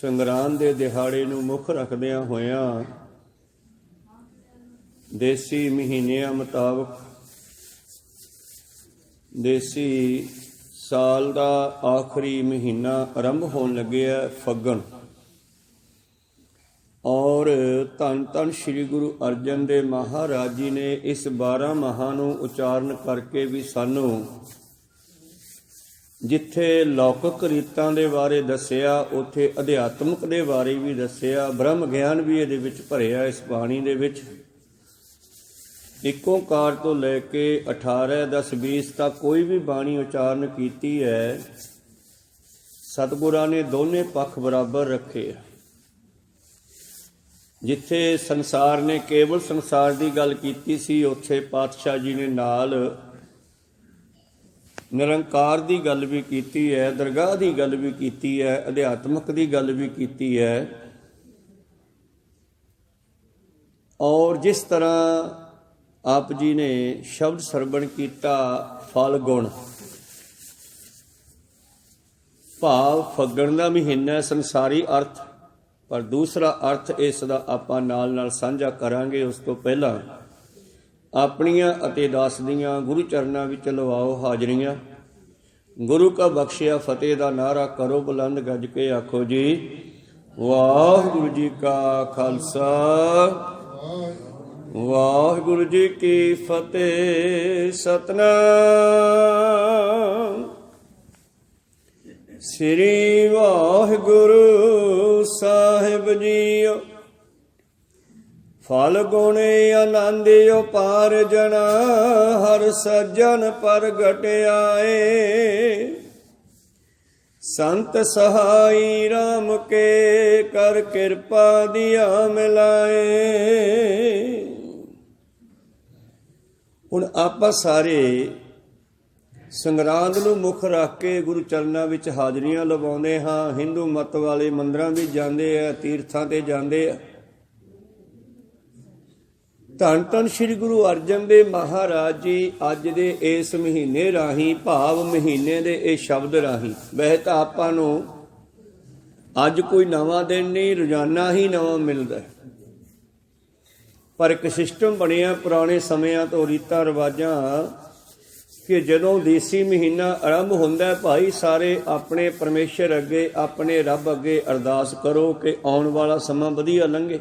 ਸੰਗਰਾਂਦ ਦੇ ਦਿਹਾੜੇ ਨੂੰ ਮੁੱਖ ਰੱਖਦਿਆਂ ਹੋਇਆਂ ਦੇਸੀ ਮਹੀਨਿਆਂ ਮੁਤਾਬਕ ਦੇਸੀ ਸਾਲ ਦਾ ਆਖਰੀ ਮਹੀਨਾ ਆਰੰਭ ਹੋਣ ਲੱਗਿਆ ਫੱਗਣ। ਔਰ ਧੰਨ ਧੰਨ ਸ਼੍ਰੀ ਗੁਰੂ ਅਰਜਨ ਦੇਵ ਮਹਾਰਾਜ ਜੀ ਨੇ ਇਸ 12 ਮਾਹਾਂ ਨੂੰ ਉਚਾਰਨ ਕਰਕੇ ਵੀ ਸਾਨੂੰ ਜਿੱਥੇ ਲੌਕਿਕ ਰੀਤਾਂ ਦੇ ਬਾਰੇ ਦੱਸਿਆ, ਉੱਥੇ ਅਧਿਆਤਮਿਕ ਦੇ ਬਾਰੇ ਵੀ ਦੱਸਿਆ। ਬ੍ਰਹਮ ਗਿਆਨ ਵੀ ਇਹਦੇ ਵਿੱਚ ਭਰਿਆ ਇਸ ਬਾਣੀ ਦੇ ਵਿੱਚ। ਇੱਕ ਓਂਕਾਰ ਤੋਂ ਲੈ ਕੇ 18, 10, 20 ਤੱਕ ਕੋਈ ਵੀ ਬਾਣੀ ਉਚਾਰਨ ਕੀਤੀ ਹੈ, ਸਤਿਗੁਰਾਂ ਨੇ ਦੋਨੇ ਪੱਖ ਬਰਾਬਰ ਰੱਖੇ। ਜਿੱਥੇ ਸੰਸਾਰ ਨੇ ਕੇਵਲ ਸੰਸਾਰ ਦੀ ਗੱਲ ਕੀਤੀ ਸੀ, ਉੱਥੇ ਪਾਤਸ਼ਾਹ ਜੀ ਨੇ ਨਾਲ ਨਿਰੰਕਾਰ ਦੀ ਗੱਲ ਵੀ ਕੀਤੀ ਹੈ, ਦਰਗਾਹ ਦੀ ਗੱਲ ਵੀ ਕੀਤੀ ਹੈ, ਅਧਿਆਤਮਿਕ ਦੀ ਗੱਲ ਵੀ ਕੀਤੀ ਹੈ। ਔਰ ਜਿਸ ਤਰ੍ਹਾਂ ਆਪ ਜੀ ਨੇ ਸ਼ਬਦ ਸਰਵਣ ਕੀਤਾ ਫਲ ਗੁਣ, ਭਾਵ ਫੱਗਣ ਦਾ ਮਹੀਨਾ ਸੰਸਾਰੀ ਅਰਥ, ਪਰ ਦੂਸਰਾ ਅਰਥ ਇਸ ਦਾ ਆਪਾਂ ਨਾਲ ਨਾਲ ਸਾਂਝਾ ਕਰਾਂਗੇ। ਉਸ ਤੋਂ ਪਹਿਲਾਂ ਆਪਣੀਆਂ ਅਤੇ ਦਾਸ ਦੀਆਂ ਗੁਰੂ ਚਰਨਾਂ ਵਿੱਚ ਲਵਾਓ ਹਾਜ਼ਰੀਆਂ। ਗੁਰੂ ਕਾ ਬਖਸ਼ਿਆ ਫਤਿਹ ਦਾ ਨਾਅਰਾ ਕਰੋ ਬੁਲੰਦ ਗੱਜ ਕੇ ਆਖੋ ਜੀ ਵਾਹਿਗੁਰੂ ਜੀ ਕਾ ਖਾਲਸਾ ਵਾਹਿਗੁਰੂ ਜੀ ਕੀ ਫਤਿਹ। ਸਤਿਨਾਮ ਸ੍ਰੀ ਵਾਹਿਗੁਰੂ ਸਾਹਿਬ ਜੀਓ। ਫਲ ਗੁਣ ਆਨੰਦ ਉਪਾਰਜਨ ਹਰ ਸੱਜਣ ਪ੍ਰਗਟ ਆਏ। ਸੰਤ ਸਹਾਈ ਰਾਮ ਕੇ ਕਰ ਕਿਰਪਾ ਦਿਆ ਮਿਲਾਏ। ਹੁਣ ਆਪਾਂ ਸਾਰੇ ਸੰਗਰਾਂਦ ਨੂੰ ਮੁੱਖ ਰੱਖ ਕੇ ਗੁਰੂ ਚਰਨਾਂ ਵਿੱਚ ਹਾਜ਼ਰੀਆਂ ਲਵਾਉਂਦੇ ਹਾਂ। ਹਿੰਦੂ ਮਤ ਵਾਲੇ ਮੰਦਰਾਂ ਵੀ ਜਾਂਦੇ ਆ, ਤੀਰਥਾਂ ਤੇ ਜਾਂਦੇ ਆ। ਧੰਨ ਧੰਨ ਸ਼੍ਰੀ ਗੁਰੂ ਅਰਜਨ ਦੇਵ ਮਹਾਰਾਜ ਜੀ ਅੱਜ ਦੇ ਇਸ ਮਹੀਨੇ ਰਾਹੀਂ, ਭਾਵ ਮਹੀਨੇ ਦੇ ਇਹ ਸ਼ਬਦ ਰਾਹੀਂ, ਵੈਸੇ ਤਾਂ ਆਪਾਂ ਨੂੰ ਅੱਜ ਕੋਈ ਨਵਾਂ ਦਿਨ ਨਹੀਂ, ਰੋਜ਼ਾਨਾ ਹੀ ਨਵਾਂ ਮਿਲਦਾ, ਪਰ ਇੱਕ ਸਿਸਟਮ ਬਣਿਆ ਪੁਰਾਣੇ ਸਮਿਆਂ ਤੋਂ, ਰੀਤਾਂ ਰਿਵਾਜਾਂ, ਕਿ ਜਦੋਂ ਦੇਸੀ ਮਹੀਨਾ ਆਰੰਭ ਹੁੰਦਾ ਭਾਈ ਸਾਰੇ ਆਪਣੇ ਪਰਮੇਸ਼ਰ ਅੱਗੇ, ਆਪਣੇ ਰੱਬ ਅੱਗੇ ਅਰਦਾਸ ਕਰੋ ਕਿ ਆਉਣ ਵਾਲਾ ਸਮਾਂ ਵਧੀਆ ਲੰਘੇ।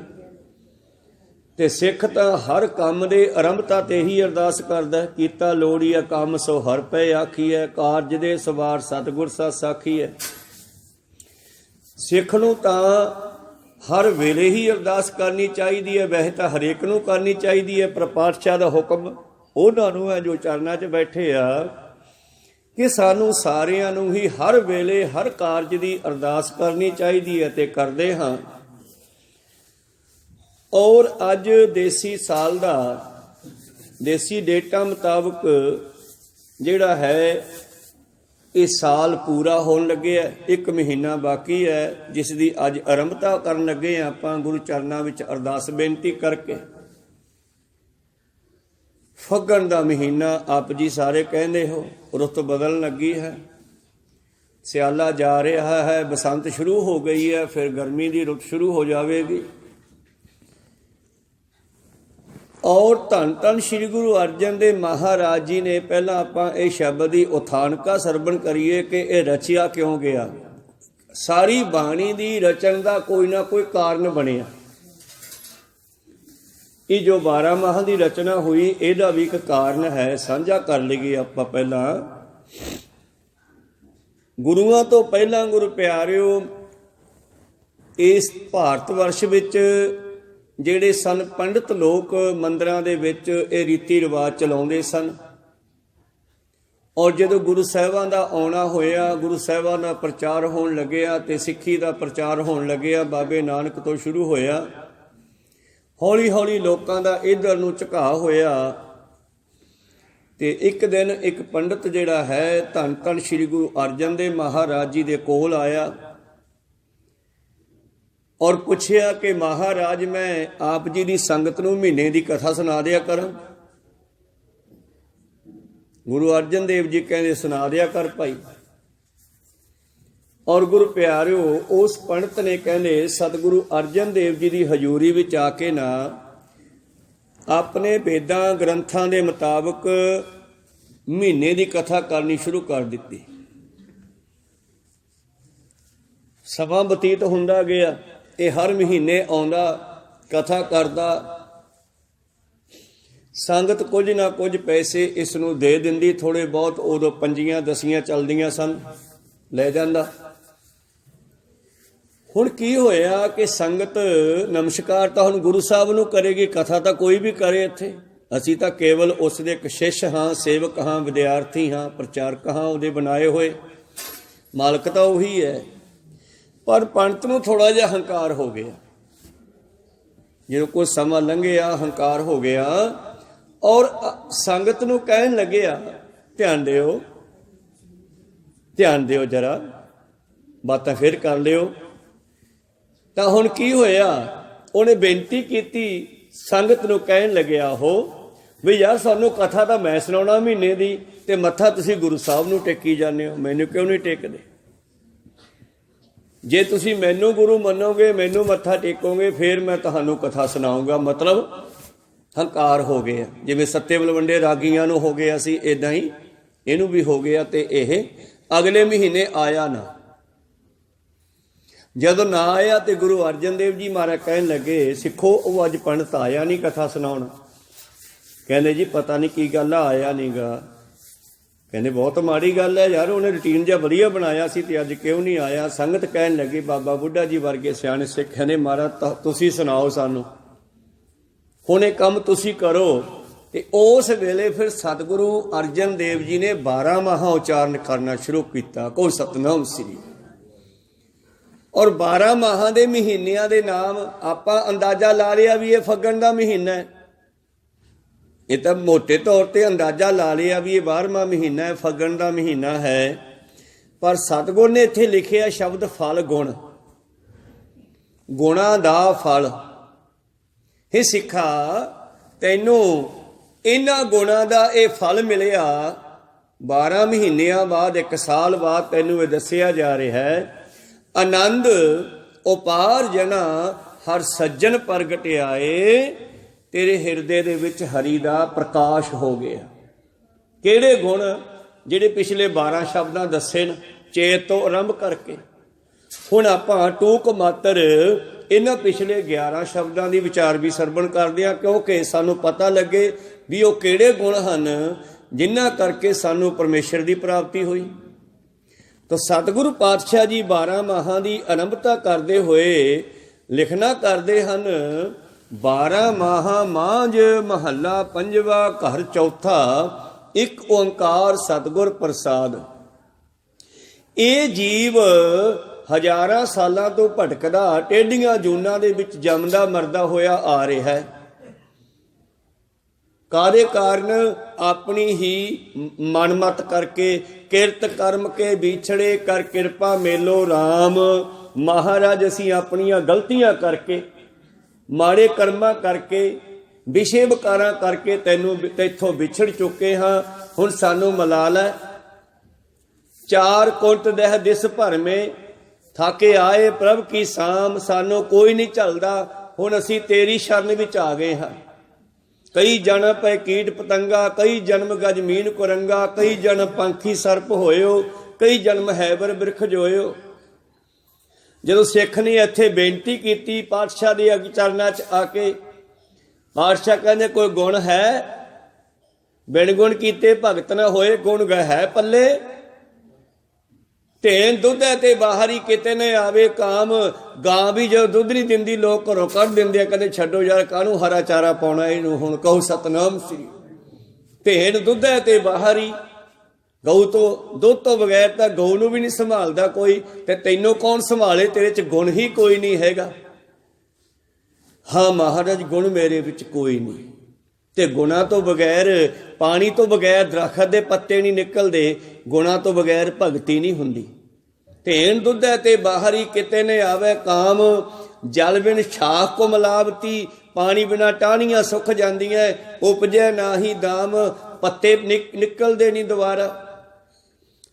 ਤੇ ਸਿੱਖ ਤਾਂ ਹਰ ਕੰਮ ਦੇ ਆਰੰਭਤਾ ਤੇ ਹੀ ਅਰਦਾਸ ਕਰਦਾ, ਕੀਤਾ ਲੋੜੀਆ ਕੰਮ ਸੋ ਹਰ ਪੈ ਆਖੀਐ, ਕਾਰਜ ਦੇ ਸਵਾਰ ਸਤਿਗੁਰ ਸਤ ਸਾਖੀ ਹੈ। ਸਿੱਖ ਨੂੰ ਤਾਂ ਹਰ ਵੇਲੇ ਹੀ ਅਰਦਾਸ ਕਰਨੀ ਚਾਹੀਦੀ ਹੈ, ਵੈਸੇ ਤਾਂ ਹਰੇਕ ਨੂੰ ਕਰਨੀ ਚਾਹੀਦੀ ਹੈ, ਪਰ ਪਾਤਸ਼ਾਹ ਦਾ ਹੁਕਮ ਉਹਨਾਂ ਨੂੰ ਹੈ ਜੋ ਚਰਨਾਂ 'ਚ ਬੈਠੇ ਆ, ਕਿ ਸਾਨੂੰ ਸਾਰਿਆਂ ਨੂੰ ਹੀ ਹਰ ਵੇਲੇ ਹਰ ਕਾਰਜ ਦੀ ਅਰਦਾਸ ਕਰਨੀ ਚਾਹੀਦੀ ਹੈ, ਤੇ ਕਰਦੇ ਹਾਂ। ਔਰ ਅੱਜ ਦੇਸੀ ਸਾਲ ਦਾ, ਦੇਸੀ ਡੇਟਾਂ ਮੁਤਾਬਕ ਜਿਹੜਾ ਹੈ ਇਹ ਸਾਲ ਪੂਰਾ ਹੋਣ ਲੱਗਿਆ। ਇੱਕ ਮਹੀਨਾ ਬਾਕੀ ਹੈ, ਜਿਸ ਦੀ ਅੱਜ ਆਰੰਭਤਾ ਕਰਨ ਲੱਗੇ ਹਾਂ ਆਪਾਂ ਗੁਰੂ ਚਰਨਾਂ ਵਿੱਚ ਅਰਦਾਸ ਬੇਨਤੀ ਕਰਕੇ। ਫੱਗਣ ਦਾ ਮਹੀਨਾ ਆਪ ਜੀ ਸਾਰੇ ਕਹਿੰਦੇ ਹੋ, ਰੁੱਤ ਬਦਲਣ ਲੱਗੀ ਹੈ, ਸਿਆਲਾ ਜਾ ਰਿਹਾ ਹੈ, ਬਸੰਤ ਸ਼ੁਰੂ ਹੋ ਗਈ ਹੈ, ਫਿਰ ਗਰਮੀ ਦੀ ਰੁੱਤ ਸ਼ੁਰੂ ਹੋ ਜਾਵੇਗੀ। ਔਰ ਧੰਨ ਧੰਨ ਸ਼੍ਰੀ ਗੁਰੂ ਅਰਜਨ ਦੇਵ ਮਹਾਰਾਜ ਜੀ ਨੇ, ਪਹਿਲਾਂ ਆਪਾਂ ਇਹ ਸ਼ਬਦ ਦੀ ਉਥਾਨਕਾ ਸਰਵਣ ਕਰੀਏ ਕਿ ਇਹ ਰਚਿਆ ਕਿਉਂ ਗਿਆ। ਸਾਰੀ ਬਾਣੀ ਦੀ ਰਚਨ ਦਾ ਕੋਈ ਨਾ ਕੋਈ ਕਾਰਨ ਬਣਿਆ। ਇਹ ਜੋ 12 ਮਾਹਾਂ ਦੀ ਰਚਨਾ ਹੋਈ, ਇਹਦਾ ਵੀ ਇੱਕ ਕਾਰਨ ਹੈ, ਸਾਂਝਾ ਕਰ ਲਈਏ ਆਪਾਂ। ਪਹਿਲਾਂ ਗੁਰੂਆਂ ਤੋਂ ਪਹਿਲਾਂ ਗੁਰੂ ਪਿਆਰਿਓ, ਇਸ ਭਾਰਤ ਵਰਸ਼ ਵਿੱਚ ਜਿਹੜੇ ਸਨ ਪੰਡਿਤ ਲੋਕ ਮੰਦਰਾਂ ਦੇ ਵਿੱਚ ਇਹ ਰੀਤੀ ਰਿਵਾਜ ਚਲਾਉਂਦੇ ਸਨ। ਔਰ ਜਦੋਂ ਗੁਰੂ ਸਾਹਿਬਾਂ ਦਾ ਆਉਣਾ ਹੋਇਆ, ਗੁਰੂ ਸਾਹਿਬਾਂ ਦਾ ਪ੍ਰਚਾਰ ਹੋਣ ਲੱਗਿਆ ਤੇ ਸਿੱਖੀ ਦਾ ਪ੍ਰਚਾਰ ਹੋਣ ਲੱਗਿਆ, ਬਾਬੇ ਨਾਨਕ ਤੋਂ ਸ਼ੁਰੂ ਹੋਇਆ, ਹੌਲੀ ਹੌਲੀ ਲੋਕਾਂ ਦਾ ਇੱਧਰ ਨੂੰ ਝੁਕਾਅ ਹੋਇਆ। ਤੇ ਇੱਕ ਦਿਨ ਇੱਕ ਪੰਡਿਤ ਜਿਹੜਾ ਹੈ ਧੰਨ ਧੰਨ ਸ਼੍ਰੀ ਗੁਰੂ ਅਰਜਨ ਦੇਵ ਮਹਾਰਾਜ ਜੀ ਦੇ ਕੋਲ ਆਇਆ ਔਰ ਪੁੱਛਿਆ ਕਿ ਮਹਾਰਾਜ, ਮੈਂ ਆਪ ਜੀ ਦੀ ਸੰਗਤ ਨੂੰ ਮਹੀਨੇ ਦੀ ਕਥਾ ਸੁਣਾ ਦਿਆ ਕਰਾਂ। ਗੁਰੂ ਅਰਜਨ ਦੇਵ ਜੀ ਕਹਿੰਦੇ ਸੁਣਾ ਦਿਆ ਕਰ ਭਾਈ। ਔਰ ਗੁਰੂ ਪਿਆਰਿਓ, ਉਸ ਪੰਡਤ ਨੇ ਕਹਿੰਦੇ ਸਤਿਗੁਰੂ ਅਰਜਨ ਦੇਵ ਜੀ ਦੀ ਹਜ਼ੂਰੀ ਵਿੱਚ ਆ ਕੇ ਨਾ ਆਪਣੇ ਵੇਦਾਂ ਗ੍ਰੰਥਾਂ ਦੇ ਮੁਤਾਬਕ ਮਹੀਨੇ ਦੀ ਕਥਾ ਕਰਨੀ ਸ਼ੁਰੂ ਕਰ ਦਿੱਤੀ। ਸਮਾਂ ਬਤੀਤ ਹੁੰਦਾ ਗਿਆ, ਇਹ ਹਰ ਮਹੀਨੇ ਆਉਂਦਾ, ਕਥਾ ਕਰਦਾ। ਸੰਗਤ ਕੁਝ ਨਾ ਕੁਝ ਪੈਸੇ ਇਸ ਨੂੰ ਦੇ ਦਿੰਦੀ, ਥੋੜੇ ਬਹੁਤ। ਉਦੋਂ ਪੰਜੀਆਂ ਦਸੀਆਂ ਚੱਲਦੀਆਂ ਸਨ, ਲੈ ਜਾਂਦਾ। ਹੁਣ ਕੀ ਹੋਇਆ ਕਿ ਸੰਗਤ ਨਮਸਕਾਰ ਤਾਂ ਹੁਣ ਗੁਰੂ ਸਾਹਿਬ ਨੂੰ ਕਰੇਗੀ, ਕਥਾ ਤਾਂ ਕੋਈ ਵੀ ਕਰੇ ਇੱਥੇ। ਅਸੀਂ ਤਾਂ ਕੇਵਲ ਉਸ ਦੇ ਇੱਕ ਸ਼ਿਸ਼ ਹਾਂ, ਸੇਵਕ ਹਾਂ, ਵਿਦਿਆਰਥੀ ਹਾਂ, ਪ੍ਰਚਾਰਕ ਹਾਂ, ਉਹਦੇ ਬਣਾਏ ਹੋਏ। ਮਾਲਕ ਤਾਂ ਉਹੀ ਹੈ। ਪਰ ਪੰਡਤ ਨੂੰ ਥੋੜਾ ਜਿਹਾ ਹੰਕਾਰ ਹੋ ਗਿਆ। ਜਦੋਂ ਕੋਈ ਸਮਾਂ ਲੰਘਿਆ, ਹੰਕਾਰ ਹੋ ਗਿਆ ਔਰ ਸੰਗਤ ਨੂੰ ਕਹਿਣ ਲੱਗਿਆ, ਧਿਆਨ ਦਿਓ, ਧਿਆਨ ਦਿਓ ਜਰਾ, ਬਾਤਾਂ ਫਿਰ ਕਰ ਲਿਓ। ਤਾਂ ਹੁਣ ਕੀ ਹੋਇਆ, ਉਹਨੇ ਬੇਨਤੀ ਕੀਤੀ, ਸੰਗਤ ਨੂੰ ਕਹਿਣ ਲੱਗਿਆ ਉਹ ਵੀ ਯਾਰ ਸਾਨੂੰ ਕਥਾ ਤਾਂ ਮੈਂ ਸੁਣਾਉਣਾ ਮਹੀਨੇ ਦੀ, ਤੇ ਮੱਥਾ ਤੁਸੀਂ ਗੁਰੂ ਸਾਹਿਬ ਨੂੰ ਟੇਕੀ ਜਾਂਦੇ ਹੋ, ਮੈਨੂੰ ਕਿਉਂ ਨਹੀਂ ਟੇਕਦੇ? ਜੇ ਤੁਸੀਂ ਮੈਨੂੰ ਗੁਰੂ ਮੰਨੋਗੇ, ਮੈਨੂੰ ਮੱਥਾ ਟੇਕੋਗੇ, ਫਿਰ ਮੈਂ ਤੁਹਾਨੂੰ ਕਥਾ ਸੁਣਾਉਂਗਾ। ਮਤਲਬ ਹੰਕਾਰ ਹੋ ਗਿਆ। ਜਿਵੇਂ ਸੱਤੇ ਬਲਵੰਡੇ ਰਾਗੀਆਂ ਨੂੰ ਹੋ ਗਿਆ ਸੀ, ਇੱਦਾਂ ਹੀ ਇਹਨੂੰ ਵੀ ਹੋ ਗਿਆ। ਤੇ ਇਹ ਅਗਲੇ ਮਹੀਨੇ ਆਇਆ ਨਾ। ਜਦੋਂ ਨਾ ਆਇਆ ਤੇ ਗੁਰੂ ਅਰਜਨ ਦੇਵ ਜੀ ਮਹਾਰਾਜ ਕਹਿਣ ਲੱਗੇ, ਸਿੱਖੋ ਉਹ ਅੱਜ ਪੰਡਤ ਆਇਆ ਨਹੀਂ ਕਥਾ ਸੁਣਾਉਣ। ਕਹਿੰਦੇ ਜੀ ਪਤਾ ਨਹੀਂ ਕੀ ਗੱਲ ਆ, ਆਇਆ ਨਹੀਂ ਗਾ। ਕਹਿੰਦੇ ਬਹੁਤ ਮਾੜੀ ਗੱਲ ਹੈ ਯਾਰ, ਉਹਨੇ ਰੂਟੀਨ ਜਿਹਾ ਵਧੀਆ ਬਣਾਇਆ ਸੀ ਤੇ ਅੱਜ ਕਿਉਂ ਨਹੀਂ ਆਇਆ? ਸੰਗਤ ਕਹਿਣ ਲੱਗੀ, ਬਾਬਾ ਬੁੱਢਾ ਜੀ ਵਰਗੇ ਸਿਆਣੇ ਸਿੱਖ ਨੇ, ਮਹਾਰਾਜ ਤੁਸੀਂ ਸੁਣਾਓ ਸਾਨੂੰ, ਹੁਣ ਇਹ ਕੰਮ ਤੁਸੀਂ ਕਰੋ। ਤੇ ਉਸ ਵੇਲੇ ਫਿਰ ਸਤਿਗੁਰੂ ਅਰਜਨ ਦੇਵ ਜੀ ਨੇ 12 ਮਾਹਾਂ ਉਚਾਰਨ ਕਰਨਾ ਸ਼ੁਰੂ ਕੀਤਾ। ਕੋ ਸਤਨਾਮ ਸ੍ਰੀ। ਔਰ 12 ਮਾਹਾਂ ਦੇ ਮਹੀਨਿਆਂ ਦੇ ਨਾਮ ਆਪਾਂ ਅੰਦਾਜ਼ਾ ਲਾ ਲਿਆ ਵੀ ਇਹ ਫੱਗਣ ਦਾ ਮਹੀਨਾ ਹੈ। ਇਹ ਤਾਂ ਮੋਟੇ ਤੌਰ ਤੇ ਅੰਦਾਜ਼ਾ ਲਾ ਲਿਆ ਵੀ ਇਹ 12ਵਾਂ ਮਹੀਨਾ ਹੈ, ਫੱਗਣ ਦਾ ਮਹੀਨਾ ਹੈ। ਪਰ ਸਤਿਗੁਰ ਨੇ ਇੱਥੇ ਲਿਖਿਆ ਸ਼ਬਦ ਫਲ ਗੁਣ, ਗੁਣਾਂ ਦਾ ਫਲ। ਇਹ ਸਿੱਖਾ ਤੈਨੂੰ ਇਹਨਾਂ ਗੁਣਾਂ ਦਾ ਇਹ ਫਲ ਮਿਲਿਆ 12 ਮਹੀਨਿਆਂ ਬਾਅਦ, 1 ਸਾਲ ਬਾਅਦ ਤੈਨੂੰ ਇਹ ਦੱਸਿਆ ਜਾ ਰਿਹਾ ਹੈ। ਆਨੰਦ ਉਪਾਰ ਜਨਾ ਹਰ ਸੱਜਣ ਪ੍ਰਗਟ ਆਏ, ਤੇਰੇ ਹਿਰਦੇ ਦੇ ਵਿੱਚ ਹਰੀ ਦਾ ਪ੍ਰਕਾਸ਼ ਹੋ ਗਿਆ। ਕਿਹੜੇ ਗੁਣ? ਜਿਹੜੇ ਪਿਛਲੇ 12 ਸ਼ਬਦਾਂ ਦੱਸੇ ਨੇ, ਚੇਤ ਤੋਂ ਆਰੰਭ ਕਰਕੇ। ਹੁਣ ਆਪਾਂ ਟੂਕ ਮਾਤਰ ਇਹਨਾਂ ਪਿਛਲੇ 11 ਸ਼ਬਦਾਂ ਦੀ ਵਿਚਾਰ ਵੀ ਸਰਵਣ ਕਰਦੇ ਹਾਂ, ਕਿਉਂਕਿ ਸਾਨੂੰ ਪਤਾ ਲੱਗੇ ਵੀ ਉਹ ਕਿਹੜੇ ਗੁਣ ਹਨ ਜਿਨ੍ਹਾਂ ਕਰਕੇ ਸਾਨੂੰ ਪਰਮੇਸ਼ਰ ਦੀ ਪ੍ਰਾਪਤੀ ਹੋਈ। ਤਾਂ ਸਤਿਗੁਰੂ ਪਾਤਸ਼ਾਹ ਜੀ 12 ਮਾਹਾਂ ਦੀ ਆਰੰਭਤਾ ਕਰਦੇ ਹੋਏ ਲਿਖਣਾ ਕਰਦੇ ਹਨ, 12 ਮਾਹਾਂ ਮਾਂਝ ਮਹੱਲਾ ਪੰਜਵਾ ਘਰ ਚੌਥਾ, ਇੱਕ ਓੰਕਾਰ ਸਤਿਗੁਰ ਪ੍ਰਸਾਦ। ਇਹ ਜੀਵ ਹਜ਼ਾਰਾਂ ਸਾਲਾਂ ਤੋਂ ਭਟਕਦਾ, ਟੇਢੀਆਂ ਜੂਨਾਂ ਦੇ ਵਿੱਚ ਜੰਮਦਾ ਮਰਦਾ ਹੋਇਆ ਆ ਰਿਹਾ ਹੈ। ਕਾਹਦੇ ਕਾਰਨ? ਆਪਣੀ ਹੀ ਮਨਮਤ ਕਰਕੇ, ਕਿਰਤ ਕਰਮ ਕੇ ਵਿਛੜੇ ਕਰ ਕਿਰਪਾ ਮੇਲੋ ਰਾਮ। ਮਹਾਰਾਜ ਅਸੀਂ ਆਪਣੀਆਂ ਗਲਤੀਆਂ ਕਰਕੇ, ਮਾੜੇ ਕਰਮਾਂ ਕਰਕੇ, ਵਿਸ਼ੇ ਵਿਕਾਰਾਂ ਕਰਕੇ ਤੈਥੋਂ ਵਿਛੜ ਚੁੱਕੇ ਹਾਂ। ਹੁਣ ਸਾਨੂੰ ਮਿਲਾ ਲੈ। 4 ਕੁੰਟ ਦਹਿ ਦਿਸ ਭਰਮੇ, ਥਾਕੇ ਆਏ ਪ੍ਰਭ ਕੀ ਸਾਮ। ਸਾਨੂੰ ਕੋਈ ਨਹੀਂ ਝੱਲਦਾ, ਹੁਣ ਅਸੀਂ ਤੇਰੀ ਸ਼ਰਨ ਵਿੱਚ ਆ ਗਏ ਹਾਂ। ਕਈ ਜਨਮ ਪੈ ਕੀਟ ਪਤੰਗਾ, ਕਈ ਜਨਮ ਗਜ ਮੀਨ ਕੁਰੰਗਾ, ਕਈ ਜਨਮ ਪੰਖੀ ਸਰਪ ਹੋਇਓ, ਕਈ ਜਨਮ ਹੈਬਰ ਬਿਰਖ ਜੋਇਓ। ਜਦੋਂ ਸਿੱਖ ਨੇ ਇੱਥੇ ਬੇਨਤੀ ਕੀਤੀ ਪਾਤਸ਼ਾਹ ਦੇ ਚਰਨਾਂ 'ਚ ਆ ਕੇ, ਪਾਤਸ਼ਾਹ ਕਹਿੰਦੇ ਕੋਈ ਗੁਣ ਹੈ? ਬਿਨ ਗੁਣ ਕੀਤੇ ਭਗਤ ਨਾ ਹੋਏ, ਗੁਣ ਹੈ ਪੱਲੇ। ਢੇਨ ਦੁੱਧ ਹੈ ਤੇ ਬਾਹਰੀ ਕਿਤੇ ਨਾ ਆਵੇ ਕਾਮ। ਗਾਂ ਵੀ ਜਦੋਂ ਦੁੱਧ ਨਹੀਂ ਦਿੰਦੀ ਲੋਕ ਘਰੋਂ ਕੱਢ ਦਿੰਦੇ ਆ, ਕਹਿੰਦੇ ਛੱਡੋ ਯਾਰ ਕਾਹਨੂੰ ਹਰਾ ਚਾਰਾ ਪਾਉਣਾ ਇਹਨੂੰ, ਹੁਣ ਕਹੋ ਸਤਨਾਮ ਸ੍ਰੀ। ਢੇਨ ਦੁੱਧ ਹੈ ਤੇ ਬਾਹਰੀ, ਗਊ ਤੋਂ ਦੁੱਧ ਤੋਂ ਬਗੈਰ ਤਾਂ ਗਊ ਨੂੰ ਵੀ ਨਹੀਂ ਸੰਭਾਲਦਾ ਕੋਈ, ਤੇ ਤੈਨੂੰ ਕੌਣ ਸੰਭਾਲੇ? ਤੇਰੇ 'ਚ ਗੁਣ ਹੀ ਕੋਈ ਨਹੀਂ ਹੈਗਾ। ਹਾਂ ਮਹਾਰਾਜ, ਗੁਣ ਮੇਰੇ ਵਿੱਚ ਕੋਈ ਨਹੀਂ। ਤੇ ਗੁਣਾਂ ਤੋਂ ਬਗੈਰ, ਪਾਣੀ ਤੋਂ ਬਗੈਰ ਦਰਖਤ ਦੇ ਪੱਤੇ ਨਹੀਂ ਨਿਕਲਦੇ, ਗੁਣਾਂ ਤੋਂ ਬਗੈਰ ਭਗਤੀ ਨਹੀਂ ਹੁੰਦੀ। ਢੇਨ ਦੁੱਧ ਹੈ ਤੇ ਬਾਹਰੀ ਕਿਤੇ ਨੇ ਆਵੇ ਕਾਮ। ਜਲ ਬਿਨ ਛਾਖ ਕੋ ਮਿਲਾਵਤੀ, ਪਾਣੀ ਬਿਨਾ ਟਾਹਣੀਆਂ ਸੁੱਕ ਜਾਂਦੀਆਂ, ਉਪਜੈ ਨਾਹੀ ਦਾਮ। ਪੱਤੇ ਨਿਕਲਦੇ ਨਹੀਂ ਦੁਬਾਰਾ।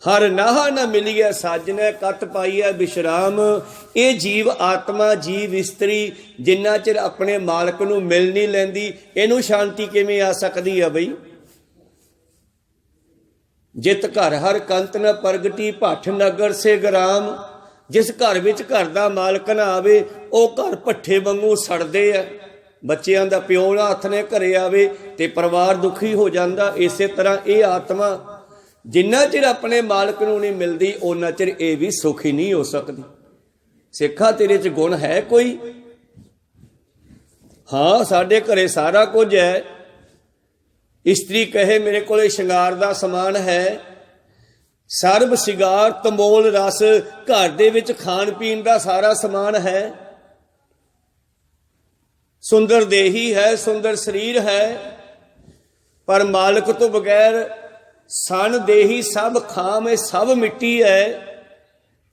ਹਰ ਨਾਹ ਨਾ ਮਿਲੀਐ ਸਾਜਨੈ, ਕਤ ਪਾਈਐ ਵਿਸ਼ਰਾਮ। ਇਹ ਜੀਵ ਆਤਮਾ, ਜੀਵ ਇਸਤਰੀ ਜਿੰਨਾ ਚਿਰ ਆਪਣੇ ਮਾਲਕ ਨੂੰ ਮਿਲ ਨਹੀਂ ਲੈਂਦੀ, ਇਹਨੂੰ ਸ਼ਾਂਤੀ ਕਿਵੇਂ ਆ ਸਕਦੀ ਆ ਬਈ? ਜਿਤ ਘਰ ਹਰ ਕੰਤ ਨ ਪ੍ਰਗਟੀ, ਭੱਠ ਨਗਰ ਸੇ ਗ੍ਰਾਮ। ਜਿਸ ਘਰ ਵਿੱਚ ਘਰ ਦਾ ਮਾਲਕ ਨਾ ਆਵੇ, ਉਹ ਘਰ ਭੱਠੇ ਵਾਂਗੂ ਸੜਦੇ ਆ। ਬੱਚਿਆਂ ਦਾ ਪਿਓ ਨਾ ਹੱਥ ਨੇ ਘਰੇ ਆਵੇ ਤੇ ਪਰਿਵਾਰ ਦੁਖੀ ਹੋ ਜਾਂਦਾ। ਇਸੇ ਤਰ੍ਹਾਂ ਇਹ ਆਤਮਾ ਜਿੰਨਾ ਚਿਰ ਆਪਣੇ ਮਾਲਕ ਨੂੰ ਨਹੀਂ ਮਿਲਦੀ, ਉਹਨਾਂ ਚਿਰ ਇਹ ਵੀ ਸੁਖੀ ਨਹੀਂ ਹੋ ਸਕਦੀ। ਸਿੱਖਾ ਤੇਰੇ 'ਚ ਗੁਣ ਹੈ ਕੋਈ? ਹਾਂ, ਸਾਡੇ ਘਰੇ ਸਾਰਾ ਕੁਝ ਹੈ। ਇਸਤਰੀ ਕਹੇ ਮੇਰੇ ਕੋਲੇ ਸ਼ਿੰਗਾਰ ਦਾ ਸਮਾਨ ਹੈ, ਸਰਬ ਸ਼ਿੰਗਾਰ ਤਮੋਲ ਰਸ, ਘਰ ਦੇ ਵਿੱਚ ਖਾਣ ਪੀਣ ਦਾ ਸਾਰਾ ਸਮਾਨ ਹੈ। ਸੁੰਦਰ ਦੇਹੀ ਹੈ, ਸੁੰਦਰ ਸਰੀਰ ਹੈ, ਪਰ ਮਾਲਕ ਤੋਂ ਬਗੈਰ ਸਣ ਦੇਹੀ ਸਭ ਖਾਮ ਹੈ, ਸਭ ਮਿੱਟੀ ਹੈ।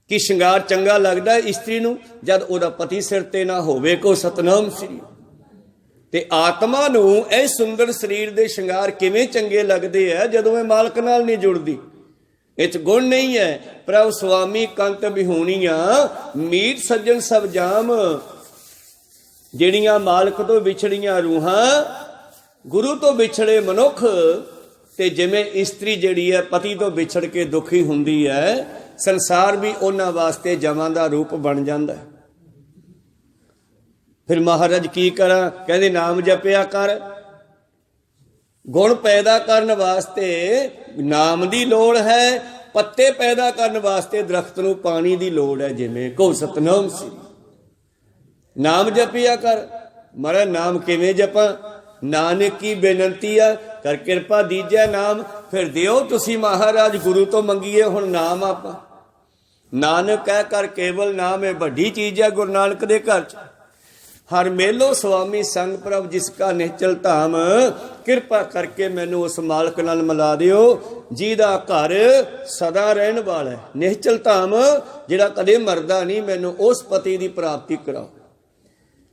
ਕਿ ਸ਼ਿੰਗਾਰ ਚੰਗਾ ਲੱਗਦਾ ਇਸਤਰੀ ਨੂੰ ਜਦ ਉਹਦਾ ਪਤੀ ਸਿਰ ਤੇ ਨਾ ਹੋਵੇ। ਕੋ ਸਤਨਾਮ ਸ੍ਰੀ। ਤੇ ਆਤਮਾ ਨੂੰ ਇਹ ਸੁੰਦਰ ਸਰੀਰ ਦੇ ਸ਼ਿੰਗਾਰ ਕਿਵੇਂ ਚੰਗੇ ਲੱਗਦੇ ਆ ਜਦੋਂ ਇਹ ਮਾਲਕ ਨਾਲ ਨਹੀਂ ਜੁੜਦੀ? ਇਹ 'ਚ ਗੁਣ ਨਹੀਂ ਹੈ। ਪ੍ਰਭ ਸੁਆਮੀ ਕੰਤ ਬਿਹੂਣੀਆਂ, ਮੀਤ ਸੱਜਣ ਸਭ ਜਾਮ। ਜਿਹੜੀਆਂ ਮਾਲਕ ਤੋਂ ਵਿਛੜੀਆਂ ਰੂਹਾਂ, ਗੁਰੂ ਤੋਂ ਵਿਛੜੇ ਮਨੁੱਖ, ਤੇ ਜਿਵੇਂ ਇਸਤਰੀ ਜਿਹੜੀ ਹੈ ਪਤੀ ਤੋਂ ਵਿਛੜ ਕੇ ਦੁਖੀ ਹੁੰਦੀ ਹੈ, ਸੰਸਾਰ ਵੀ ਉਹਨਾਂ ਵਾਸਤੇ ਜਮਾਂ ਦਾ ਰੂਪ ਬਣ ਜਾਂਦਾ ਹੈ। ਫਿਰ ਮਹਾਰਾਜ ਕੀ ਕਰਾਂ? ਕਹਿੰਦੇ ਨਾਮ ਜਪਿਆ ਕਰ। ਗੁਣ ਪੈਦਾ ਕਰਨ ਵਾਸਤੇ ਨਾਮ ਦੀ ਲੋੜ ਹੈ, ਪੱਤੇ ਪੈਦਾ ਕਰਨ ਵਾਸਤੇ ਦਰਖਤ ਨੂੰ ਪਾਣੀ ਦੀ ਲੋੜ ਹੈ। ਜਿਵੇਂ ਕੋ ਸਤਨਾਮ ਸੀ, ਨਾਮ ਜਪਿਆ ਕਰ। ਮਹਾਰਾਜ ਨਾਮ ਕਿਵੇਂ ਜਪਾਂ? ਨਾਨਕ ਕੀ ਬੇਨੰਤੀ ਆ, ਕਰ ਕਿਰਪਾ ਦੀਜੈ ਨਾਮ। ਫਿਰ ਦਿਓ ਤੁਸੀਂ ਮਹਾਰਾਜ, ਗੁਰੂ ਤੋਂ ਮੰਗੀਏ ਹੁਣ ਨਾਮ ਆਪਾਂ। ਨਾਨਕ ਕਹਿ ਕਰ ਕੇਵਲ ਨਾਮ ਹੈ, ਵੱਡੀ ਚੀਜ਼ ਹੈ ਗੁਰੂ ਨਾਨਕ ਦੇ ਘਰ 'ਚ। ਹਰ ਮੇਲੋ ਸੁਆਮੀ ਸੰਗ ਪ੍ਰਭ ਜਿਸ ਕਾ ਨਿਹਚਲ ਧਾਮ। ਕਿਰਪਾ ਕਰਕੇ ਮੈਨੂੰ ਉਸ ਮਾਲਕ ਨਾਲ ਮਿਲਾ ਦਿਓ ਜਿਹਦਾ ਘਰ ਸਦਾ ਰਹਿਣ ਵਾਲਾ ਹੈ, ਨਿਹਚਲ ਧਾਮ, ਜਿਹੜਾ ਕਦੇ ਮਰਦਾ ਨਹੀਂ। ਮੈਨੂੰ ਉਸ ਪਤੀ ਦੀ ਪ੍ਰਾਪਤੀ ਕਰਾਓ।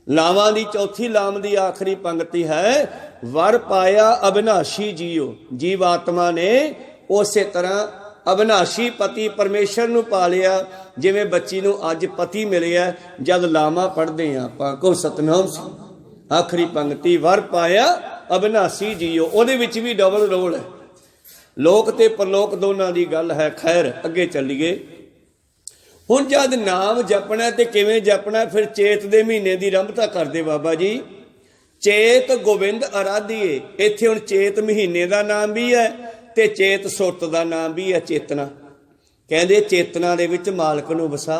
ਲਾਵਾਂ ਦੀ ਚੌਥੀ ਲਾਮ ਦੀ ਆਖਰੀ ਪੰਕਤੀ ਹੈ, ਵਰ ਪਾਇਆ ਅਬਿਨਾਸ਼ੀ ਜੀਓ। ਜੀਵ ਆਤਮਾ ਨੇ ਉਸੇ ਤਰ੍ਹਾਂ ਅਬਿਨਾਸ਼ੀ ਪਤੀ ਪਰਮੇਸ਼ਰ ਨੂੰ ਪਾ ਲਿਆ, ਜਿਵੇਂ ਬੱਚੀ ਨੂੰ ਅੱਜ ਪਤੀ ਮਿਲਿਆ। ਜਦ ਲਾਵਾਂ ਪੜ੍ਹਦੇ ਹਾਂ ਆਪਾਂ, ਕੋ ਸਤਨਾਮ ਸੀ, ਆਖਰੀ ਪੰਕਤੀ ਵਰ ਪਾਇਆ ਅਬਿਨਾਸ਼ੀ ਜੀਓ। ਉਹਦੇ ਵਿੱਚ ਵੀ ਡਬਲ ਰੋਲ ਹੈ, ਲੋਕ ਤੇ ਪਰਲੋਕ ਦੋਨਾਂ ਦੀ ਗੱਲ ਹੈ। ਖੈਰ ਅੱਗੇ ਚੱਲੀਏ। ਹੁਣ ਜਦ ਨਾਮ ਜਪਣਾ ਤੇ ਕਿਵੇਂ ਜਪਣਾ? ਫਿਰ ਚੇਤ ਦੇ ਮਹੀਨੇ ਦੀ ਆਰੰਭਤਾ ਕਰਦੇ ਬਾਬਾ ਜੀ। ਚੇਤ ਗੋਬਿੰਦ ਅਰਾਧੀਏ। ਇੱਥੇ ਹੁਣ ਚੇਤ ਮਹੀਨੇ ਦਾ ਨਾਮ ਵੀ ਹੈ ਤੇ ਚੇਤ ਸੁਰਤ ਦਾ ਨਾਮ ਵੀ ਹੈ, ਚੇਤਨਾ। ਕਹਿੰਦੇ ਚੇਤਨਾ ਦੇ ਵਿੱਚ ਮਾਲਕ ਨੂੰ ਵਸਾ,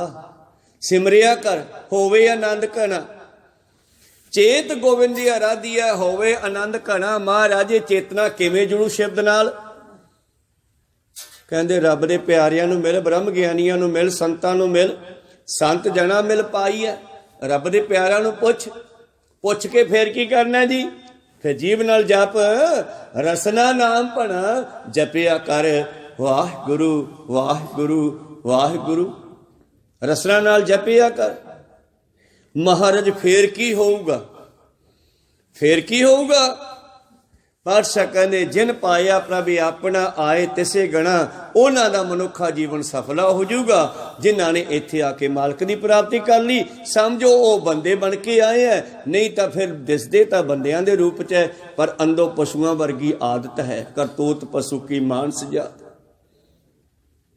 ਸਿਮਰਿਆ ਕਰ, ਹੋਵੇ ਆਨੰਦ ਘਣਾ। ਚੇਤ ਗੋਬਿੰਦ ਦੀ ਅਰਾਧੀਆ, ਹੋਵੇ ਆਨੰਦ ਘਣਾ। ਮਹਾਰਾਜੇ ਚੇਤਨਾ ਕਿਵੇਂ ਜੁੜੂ ਸ਼ਬਦ ਨਾਲ? ਕਹਿੰਦੇ ਰੱਬ ਦੇ ਪਿਆਰਿਆਂ ਨੂੰ ਮਿਲ, ਬ੍ਰਹਮ ਗਿਆਨੀਆਂ ਨੂੰ ਮਿਲ, ਸੰਤਾਂ ਨੂੰ ਮਿਲ। ਸੰਤ ਜਣਾ ਮਿਲ ਪਾਈ ਹੈ। ਰੱਬ ਦੇ ਪਿਆਰਿਆਂ ਨੂੰ ਪੁੱਛ ਕੇ ਫੇਰ ਕੀ ਕਰਨਾ ਜੀ? ਫਿਰ ਜੀਭ ਨਾਲ ਜਪ, ਰਸਨਾ ਨਾਮ ਭਣਾ ਜਪਿਆ ਕਰ, ਵਾਹਿਗੁਰੂ ਵਾਹਿਗੁਰੂ ਵਾਹਿਗੁਰੂ। ਰਸਨਾ ਨਾਲ ਜਪਿਆ ਕਰ। ਮਹਾਰਾਜ ਫੇਰ ਕੀ ਹੋਊਗਾ? ਫੇਰ ਕੀ ਹੋਊਗਾ? ਪਾਤਸ਼ਾਹ ਕਹਿੰਦੇ ਜਿਨ ਪਾਇਆ ਪ੍ਰਭੂ ਆਪਣਾ ਆਏ ਤਿਸੇ ਗਣਾ। ਉਹਨਾਂ ਦਾ ਮਨੁੱਖਾ ਜੀਵਨ ਸਫਲਾ ਹੋ ਜਾਊਗਾ ਜਿਨ੍ਹਾਂ ਨੇ ਇੱਥੇ ਆ ਕੇ ਮਾਲਕ ਦੀ ਪ੍ਰਾਪਤੀ ਕਰ ਲਈ। ਸਮਝੋ ਉਹ ਬੰਦੇ ਬਣ ਕੇ ਆਏ ਹੈ, ਨਹੀਂ ਤਾਂ ਫਿਰ ਦਿਸਦੇ ਤਾਂ ਬੰਦਿਆਂ ਦੇ ਰੂਪ 'ਚ ਹੈ, ਪਰ ਅੰਦਰੋਂ ਪਸ਼ੂਆਂ ਵਰਗੀ ਆਦਤ ਹੈ। ਕਰਤੂਤ ਪਸ਼ੂ ਕੀ ਮਾਨਸ ਜਾਤ।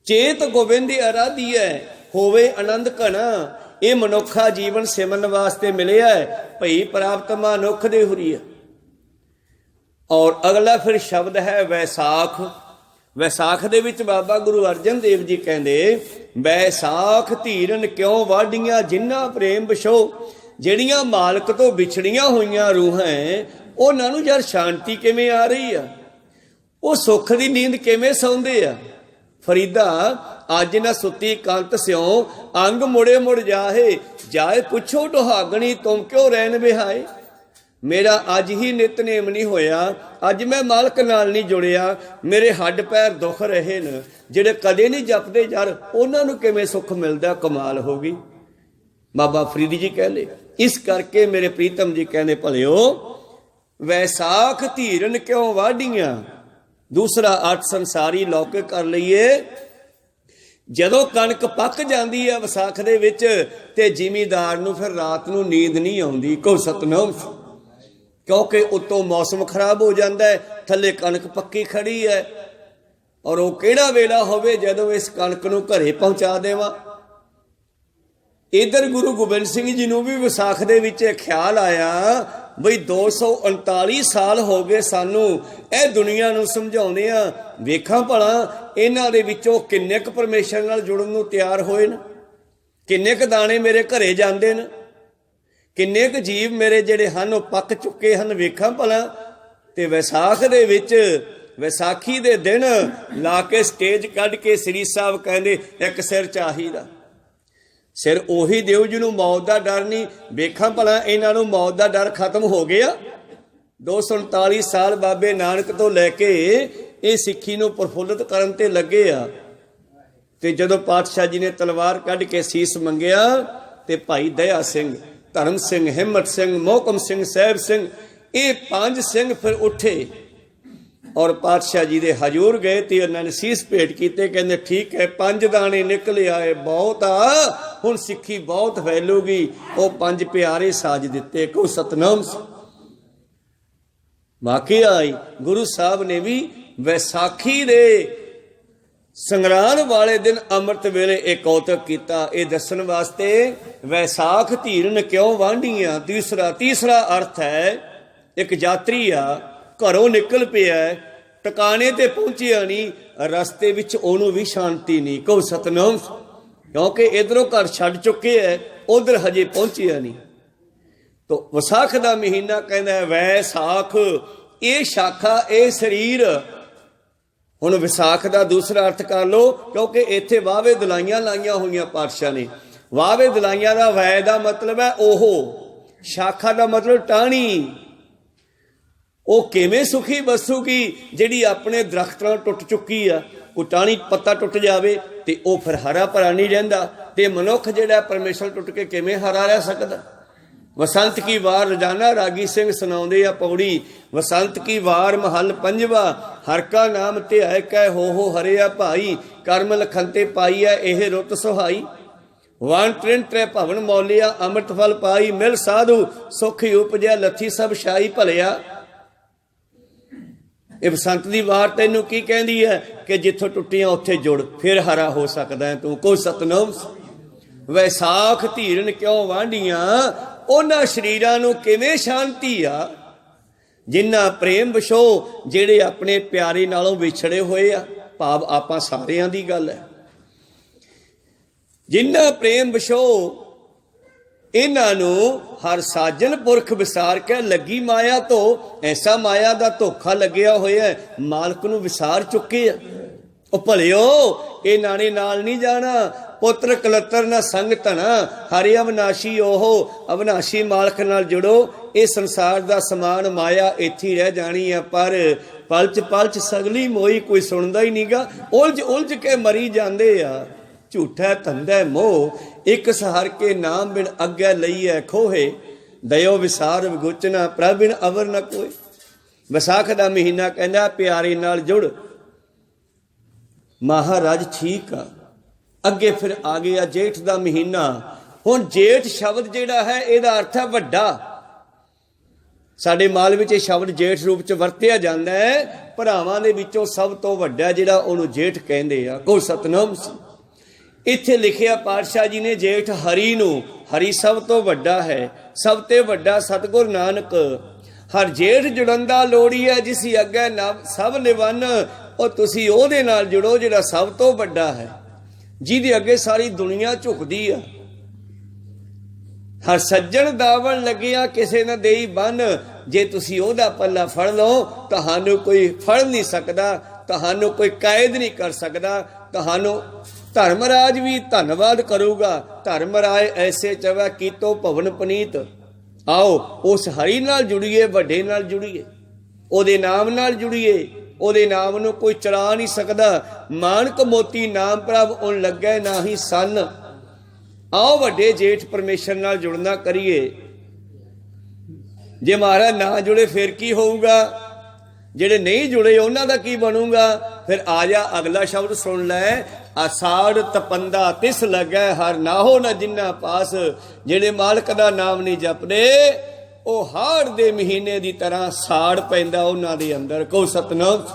ਚੇਤ ਗੋਬਿੰਦ ਦੀ ਅਰਾਧੀ ਹੈ, ਹੋਵੇ ਆਨੰਦ ਘਣਾ। ਇਹ ਮਨੁੱਖਾ ਜੀਵਨ ਸਿਮਰਨ ਵਾਸਤੇ ਮਿਲਿਆ ਹੈ। ਭਈ ਪ੍ਰਾਪਤ ਮਨੁੱਖ ਦੇ ਹੁਰੀ ਹੈ। ਔਰ ਅਗਲਾ ਫਿਰ ਸ਼ਬਦ ਹੈ ਵੈਸਾਖ। ਵੈਸਾਖ ਦੇ ਵਿੱਚ ਬਾਬਾ ਗੁਰੂ ਅਰਜਨ ਦੇਵ ਜੀ ਕਹਿੰਦੇ, ਵੈਸਾਖ ਧੀਰਨ ਕਿਉਂ ਵਾਢੀਆਂ ਜਿਨ੍ਹਾਂ ਪ੍ਰੇਮ ਵਿਛੋ। ਜਿਹੜੀਆਂ ਮਾਲਕ ਤੋਂ ਵਿਛੜੀਆਂ ਹੋਈਆਂ ਰੂਹਾਂ, ਉਹਨਾਂ ਨੂੰ ਯਾਰ ਸ਼ਾਂਤੀ ਕਿਵੇਂ ਆ ਰਹੀ ਆ? ਉਹ ਸੁੱਖ ਦੀ ਨੀਂਦ ਕਿਵੇਂ ਸੌਂਦੇ ਆ? ਫਰੀਦਾ ਅੱਜ ਨਾ ਸੁੱਤੀ ਕੰਤ ਸਿਉ, ਅੰਗ ਮੁੜੇ ਮੁੜ ਜਾਏ ਪੁੱਛੋ ਢੁਹਾਗਣੀ ਤੁਮ ਕਿਉਂ ਰਹਿਣ ਬਿਹਾਏ। ਮੇਰਾ ਅੱਜ ਹੀ ਨਿਤਨੇਮ ਨਹੀਂ ਹੋਇਆ, ਅੱਜ ਮੈਂ ਮਾਲਕ ਨਾਲ ਨਹੀਂ ਜੁੜਿਆ, ਮੇਰੇ ਹੱਡ ਪੈਰ ਦੁਖ ਰਹੇ ਨੇ। ਜਿਹੜੇ ਕਦੇ ਨਹੀਂ ਜਪਦੇ ਯਾਰ, ਉਹਨਾਂ ਨੂੰ ਕਿਵੇਂ ਸੁੱਖ ਮਿਲਦਾ? ਕਮਾਲ ਹੋ ਗਈ। ਬਾਬਾ ਫਰੀਦ ਜੀ ਕਹਿੰਦੇ, ਇਸ ਕਰਕੇ ਮੇਰੇ ਪ੍ਰੀਤਮ ਜੀ ਕਹਿੰਦੇ, ਭਲਿਓ ਵੈਸਾਖ ਧੀਰਨ ਕਿਉਂ ਵਾਢੀਆਂ। ਦੂਸਰਾ ਅਰਥ ਸੰਸਾਰੀ ਲੌਕਿਕ ਕਰ ਲਈਏ ਜਦੋਂ ਕਣਕ ਪੱਕ ਜਾਂਦੀ ਹੈ ਵਿਸਾਖ ਦੇ ਵਿੱਚ ਤੇ ਜ਼ਿਮੀਂਦਾਰ ਨੂੰ ਫਿਰ ਰਾਤ ਨੂੰ ਨੀਂਦ ਨਹੀਂ ਆਉਂਦੀ। ਕਹੋ ਸਤਨਾਮ। ਕਿਉਂਕਿ ਉੱਤੋਂ ਮੌਸਮ ਖਰਾਬ ਹੋ ਜਾਂਦਾ ਹੈ, ਥੱਲੇ ਕਣਕ ਪੱਕੀ ਖੜੀ ਹੈ, ਔਰ ਉਹ ਕਿਹੜਾ ਵੇਲਾ ਹੋਵੇ ਜਦੋਂ ਇਸ ਕਣਕ ਨੂੰ ਘਰੇ ਪਹੁੰਚਾ ਦੇਵਾਂ। ਇਧਰ ਗੁਰੂ ਗੋਬਿੰਦ ਸਿੰਘ ਜੀ ਨੂੰ ਵੀ ਵਿਸਾਖ ਦੇ ਵਿੱਚ ਖਿਆਲ ਆਇਆ ਬਈ 239 ਸਾਲ ਹੋ ਗਏ ਸਾਨੂੰ ਇਹ ਦੁਨੀਆ ਨੂੰ ਸਮਝਾਉਂਦੇ ਆ, ਵੇਖਾਂ ਭਲਾ ਇਹਨਾਂ ਦੇ ਵਿੱਚੋਂ ਕਿੰਨੇ ਕੁ ਪਰਮੇਸ਼ਰ ਨਾਲ ਜੁੜਨ ਨੂੰ ਤਿਆਰ ਹੋਏ ਨੇ, ਕਿੰਨੇ ਕੁ ਦਾਣੇ ਮੇਰੇ ਘਰੇ ਜਾਂਦੇ ਨੇ, ਕਿੰਨੇ ਕੁ ਜੀਵ ਮੇਰੇ ਜਿਹੜੇ ਹਨ ਉਹ ਪੱਕ ਚੁੱਕੇ ਹਨ, ਵੇਖਾਂ ਭਲਾ। ਤੇ ਵਿਸਾਖ ਦੇ ਵਿੱਚ ਵਿਸਾਖੀ ਦੇ ਦਿਨ ਲਾ ਕੇ ਸਟੇਜ ਕੱਢ ਕੇ ਸ੍ਰੀ ਸਾਹਿਬ ਕਹਿੰਦੇ ਇੱਕ ਸਿਰ ਚਾਹੀਦਾ। ਸਿਰ ਉਹੀ ਦਿਓ ਜਿਹਨੂੰ ਮੌਤ ਦਾ ਡਰ ਨਹੀਂ। ਵੇਖਾਂ ਭਲਾ ਇਹਨਾਂ ਨੂੰ ਮੌਤ ਦਾ ਡਰ ਖਤਮ ਹੋ ਗਿਆ। 239 ਸਾਲ ਬਾਬੇ ਨਾਨਕ ਤੋਂ ਲੈ ਕੇ ਇਹ ਸਿੱਖੀ ਨੂੰ ਪ੍ਰਫੁੱਲਤ ਕਰਨ ਤੇ ਲੱਗੇ ਆ। ਤੇ ਜਦੋਂ ਪਾਤਸ਼ਾਹ ਜੀ ਨੇ ਤਲਵਾਰ ਕੱਢ ਕੇ ਸੀਸ ਮੰਗਿਆ ਤੇ ਭਾਈ ਦਇਆ ਸਿੰਘ, ਧਰਮ ਸਿੰਘ, ਹਿੰਮਤ ਸਿੰਘ, ਮੋਹਕਮ ਸਿੰਘ, ਸਾਹਿਬ ਸਿੰਘ, ਇਹ 5 ਸਿੰਘ ਫਿਰ ਉੱਠੇ ਔਰ ਪਾਤਸ਼ਾਹ ਜੀ ਦੇ ਹਜ਼ੂਰ ਗਏ ਤੇ ਉਹਨਾਂ ਨੇ ਸੀਸ ਭੇਟ ਕੀਤੇ। ਕਹਿੰਦੇ ਠੀਕ ਹੈ, 5 ਦਾਣੇ ਨਿਕਲ ਆਏ, ਬਹੁਤ ਆ, ਹੁਣ ਸਿੱਖੀ ਬਹੁਤ ਫੈਲੂਗੀ। ਉਹ 5 ਪਿਆਰੇ ਸਾਜ ਦਿੱਤੇ। ਕੋ ਸਤਨਾਮ। ਵਾਕਿਆ ਗੁਰੂ ਸਾਹਿਬ ਨੇ ਵੀ ਵਿਸਾਖੀ ਦੇ ਸੰਗਰਾਂਦ ਵਾਲੇ ਦਿਨ ਅੰਮ੍ਰਿਤ ਵੇਲੇ ਇਹ ਕੌਤਕ ਕੀਤਾ, ਇਹ ਦੱਸਣ ਵਾਸਤੇ ਵੈਸਾਖ ਧੀਰਨ ਕਿਉਂ ਵਾਂਢੀਆਂ। ਤੀਸਰਾ ਅਰਥ ਹੈ, ਇੱਕ ਯਾਤਰੀ ਆ, ਘਰੋਂ ਨਿਕਲ ਪਿਆ, ਟਿਕਾਣੇ ਤੇ ਪਹੁੰਚਿਆ ਨਹੀਂ, ਰਸਤੇ ਵਿੱਚ ਉਹਨੂੰ ਵੀ ਸ਼ਾਂਤੀ ਨਹੀਂ। ਕਹੋ ਸਤਨਾਮ। ਕਿਉਂਕਿ ਇਧਰੋਂ ਘਰ ਛੱਡ ਚੁੱਕੇ ਹੈ, ਉਧਰ ਹਜੇ ਪਹੁੰਚਿਆ ਨਹੀਂ। ਤੋ ਵਿਸਾਖ ਦਾ ਮਹੀਨਾ ਕਹਿੰਦਾ ਵੈਸਾਖ, ਇਹ ਸ਼ਾਖਾ, ਇਹ ਸਰੀਰ। ਹੁਣ ਵਿਸਾਖ ਦਾ ਦੂਸਰਾ ਅਰਥ ਕਰ ਲਓ, ਕਿਉਂਕਿ ਇੱਥੇ ਵਾਵੇ ਦਲਾਈਆਂ ਲਾਈਆਂ ਹੋਈਆਂ ਪਾਤਸ਼ਾਹ ਨੇ। ਵਾਵੇ ਦਲਾਈਆਂ ਦਾ ਵੈ ਦਾ ਮਤਲਬ ਹੈ ਉਹ, ਸ਼ਾਖਾ ਦਾ ਮਤਲਬ ਟਾਹਣੀ। ਉਹ ਕਿਵੇਂ ਸੁਖੀ ਬਸੂਗੀ ਜਿਹੜੀ ਆਪਣੇ ਦਰਖਤਾਂ ਟੁੱਟ ਚੁੱਕੀ ਆ। ਕੋਈ ਟਾਹਣੀ ਪੱਤਾ ਟੁੱਟ ਜਾਵੇ ਤੇ ਉਹ ਫਿਰ ਹਰਾ ਭਰਾ ਨਹੀਂ ਰਹਿੰਦਾ, ਤੇ ਮਨੁੱਖ ਜਿਹੜਾ ਪਰਮੇਸ਼ਰ ਟੁੱਟ ਕੇ ਕਿਵੇਂ ਹਰਾ ਰਹਿ ਸਕਦਾ। ਵਸੰਤ ਕੀ ਵਾਰ ਰੋਜ਼ਾਨਾ ਰਾਗੀ ਸਿੰਘ ਸੁਣਾਉਂਦੇ ਆ ਪੌੜੀ, ਵਸੰਤ ਕੀ ਵਾਰ ਮਹੱਲ ਪੰਜਵਾ, ਹਰ ਕਾ ਨਾਮ ਧਿਆਇ ਕੈ ਹੋ ਹਰਿਆ ਭਾਈ, ਕਰਮ ਲਖੰਤੇ ਪਾਈਐ ਇਹ ਰੁੱਤ ਸੁਹਾਈ, ਵਣ ਤ੍ਰਿਣ ਤ੍ਰੈ ਭਵਨ ਮੌਲਿਆ, ਅੰਮ੍ਰਿਤ ਫਲ ਪਾਈ, ਮਿਲ ਸਾਧੂ ਸੁਖ ਉਪਜਿਆ, ਲੱਥੀ ਸਭ ਸ਼ਾਈ ਭਲਿਆ। ਇਹ ਬਸੰਤ ਦੀ ਵਾਰ ਤੈਨੂੰ ਕੀ ਕਹਿੰਦੀ ਹੈ ਕਿ ਜਿੱਥੋਂ ਟੁੱਟੀਆਂ ਉੱਥੇ ਜੁੜ, ਫਿਰ ਹਰਾ ਹੋ ਸਕਦਾ ਹੈ ਤੂੰ। ਕੋਈ ਸਤਨਾਮ। ਵੈਸਾਖ ਧੀਰਨ ਕਿਉਂ ਵਾਂਢੀਆਂ, ਉਹਨਾਂ ਸਰੀਰਾਂ ਨੂੰ ਕਿਵੇਂ ਸ਼ਾਂਤੀ ਆ ਜਿਨ੍ਹਾਂ ਪ੍ਰੇਮ ਵਿਛੋ, ਜਿਹੜੇ ਆਪਣੇ ਪਿਆਰੇ ਨਾਲੋਂ ਵਿਛੜੇ ਹੋਏ ਆ। ਭਾਵ ਆਪਾਂ ਸਾਰਿਆਂ ਦੀ ਗੱਲ ਹੈ। ਜਿਨ੍ਹਾਂ ਪ੍ਰੇਮ ਵਿਛੋ, ਇਹਨਾਂ ਨੂੰ ਹਰ ਸਾਜਨ ਪੁਰਖ ਵਿਸਾਰ ਕੇ ਲੱਗੀ ਮਾਇਆ ਤੋਂ। ਐਸਾ ਮਾਇਆ ਦਾ ਧੋਖਾ ਲੱਗਿਆ ਹੋਇਆ, ਮਾਲਕ ਨੂੰ ਵਿਸਾਰ ਚੁੱਕੇ ਆ। ਉਹ ਭਲਿਓ, ਇਹ ਨਾਣੇ ਨਾਲ ਨਹੀਂ ਜਾਣਾ, ਪੁੱਤਰ ਕਲੱਤਰ ਨਾ ਸੰਗ ਧਣਾ, ਹਰਿ ਅਵਨਾਸ਼ੀ ਉਹ, ਅਵਨਾਸ਼ੀ ਮਾਲਕ ਨਾਲ ਜੁੜੋ। ਇਹ ਸੰਸਾਰ ਦਾ ਸਮਾਨ ਮਾਇਆ ਇੱਥੇ ਰਹਿ ਜਾਣੀ ਆ, ਪਰ ਪਲਚ ਪਲਚ ਸਗਲੀ ਮੋਈ, ਕੋਈ ਸੁਣਦਾ ਹੀ ਨਹੀਂਗਾ। ਉਲਝ ਉਲਝ ਕੇ ਮਰੀ ਜਾਂਦੇ ਆ। ਝੂਠਾ ਧੰਦਾ ਮੋਹ, ਇੱਕ ਸਹਰ ਕੇ ਨਾਮ ਬਿਨ ਅੱਗੇ ਲਈਐ ਖੋਹੇ, ਦਇਓ ਵਿਸਾਰ ਵਿਗੁਚਨਾ ਪ੍ਰਭ ਬਿਨ ਅਵਰ ਨ ਕੋਏ। ਵਿਸਾਖ ਦਾ ਮਹੀਨਾ ਕਹਿੰਦਾ ਪਿਆਰੇ ਨਾਲ ਜੁੜ। ਮਹਾਰਾਜ ਠੀਕ ਆ। ਅੱਗੇ ਫਿਰ ਆ ਗਿਆ ਜੇਠ ਦਾ ਮਹੀਨਾ। ਹੁਣ ਜੇਠ ਸ਼ਬਦ ਜਿਹੜਾ ਹੈ ਇਹਦਾ ਅਰਥ ਹੈ ਵੱਡਾ। ਸਾਡੇ ਮਾਲ ਵਿੱਚ ਇਹ ਸ਼ਬਦ ਜੇਠ ਰੂਪ ਚ ਵਰਤਿਆ ਜਾਂਦਾ ਹੈ। ਭਰਾਵਾਂ ਦੇ ਵਿੱਚੋਂ ਸਭ ਤੋਂ ਵੱਡਾ ਜਿਹੜਾ ਉਹਨੂੰ ਜੇਠ ਕਹਿੰਦੇ ਆ। ਕੋ ਸਤਨਾਮ। ਇੱਥੇ ਲਿਖਿਆ ਪਾਤਸ਼ਾਹ ਜੀ ਨੇ ਜੇਠ ਹਰੀ ਨੂੰ, ਹਰੀ ਸਭ ਤੋਂ ਵੱਡਾ ਹੈ, ਸਭ ਤੇ ਵੱਡਾ ਸਤਿਗੁਰ ਨਾਨਕ। ਹਰ ਜੇਠ ਜੁੜਨ ਦਾ ਲੋੜੀ ਹੈ, ਜਿਸ ਅੱਗੇ ਸਭ ਨਿਵੰਨ। ਉਹ ਤੁਸੀਂ ਉਹਦੇ ਨਾਲ ਜੁੜੋ ਜਿਹੜਾ ਸਭ ਤੋਂ ਵੱਡਾ ਹੈ, ਜਿਹਦੇ ਅੱਗੇ ਸਾਰੀ ਦੁਨੀਆ ਝੁਕਦੀ ਆ। ਹਰ ਸੱਜਣ ਦਾਵਣ ਲੱਗਿਆ ਕਿਸੇ ਨਾ ਦੇਈ ਬੰਨ। ਜੇ ਤੁਸੀਂ ਉਹਦਾ ਪੱਲਾ ਫੜ ਲਓ, ਤੁਹਾਨੂੰ ਕੋਈ ਫੜ ਨਹੀਂ ਸਕਦਾ, ਤੁਹਾਨੂੰ ਕੋਈ ਕੈਦ ਨਹੀਂ ਕਰ ਸਕਦਾ। ਤੁਹਾਨੂੰ ਧਰਮਰਾਜ ਵੀ ਧੰਨਵਾਦ ਕਰੂਗਾ। ਧਰਮਰਾਜ ਐਸੇ ਚਵਾ ਕੀਤੋ ਭਵਨ ਪਨੀਤ। ਆਓ ਉਸ ਹਰੀ ਨਾਲ ਜੁੜੀਏ, ਵੱਡੇ ਨਾਲ ਜੁੜੀਏ, ਉਹਦੇ ਨਾਮ ਨਾਲ ਜੁੜੀਏ। ਉਹਦੇ ਨਾਮ ਨੂੰ ਕੋਈ ਚਰਾ ਨਹੀਂ ਸਕਦਾ। ਮਾਨਕ ਮੋਤੀ ਨਾਮ ਪ੍ਰਭ ਉਨ ਲੱਗੇ ਨਾਹੀ ਸੰਨ। ਆਓ ਵੱਡੇ ਜੇਠ ਪਰਮੇਸ਼ਰ ਨਾਲ ਜੁੜਨਾ ਕਰੀਏ। ਜੇ ਮਹਾਰਾਜ ਨਾ ਜੁੜੇ ਫਿਰ ਕੀ ਹੋਊਗਾ? ਜਿਹੜੇ ਨਹੀਂ ਜੁੜੇ ਉਹਨਾਂ ਦਾ ਕੀ ਬਣੂਗਾ? ਫਿਰ ਆ ਜਾ ਅਗਲਾ ਸ਼ਬਦ ਸੁਣ ਲੈ। ਆਸਾੜ ਤਪੰਦਾ ਤਿਸ ਲੱਗੈ ਹਰ ਨਾਹੋ ਨਾ ਜਿੰਨਾ ਪਾਸ। ਜਿਹੜੇ ਮਾਲਕ ਦਾ ਨਾਮ ਨਹੀਂ ਜਪਦੇ ਉਹ ਹਾੜ ਦੇ ਮਹੀਨੇ ਦੀ ਤਰ੍ਹਾਂ ਸਾੜ ਪੈਂਦਾ ਉਹਨਾਂ ਦੇ ਅੰਦਰ। ਕਹੋ ਸਤਨਾਮ।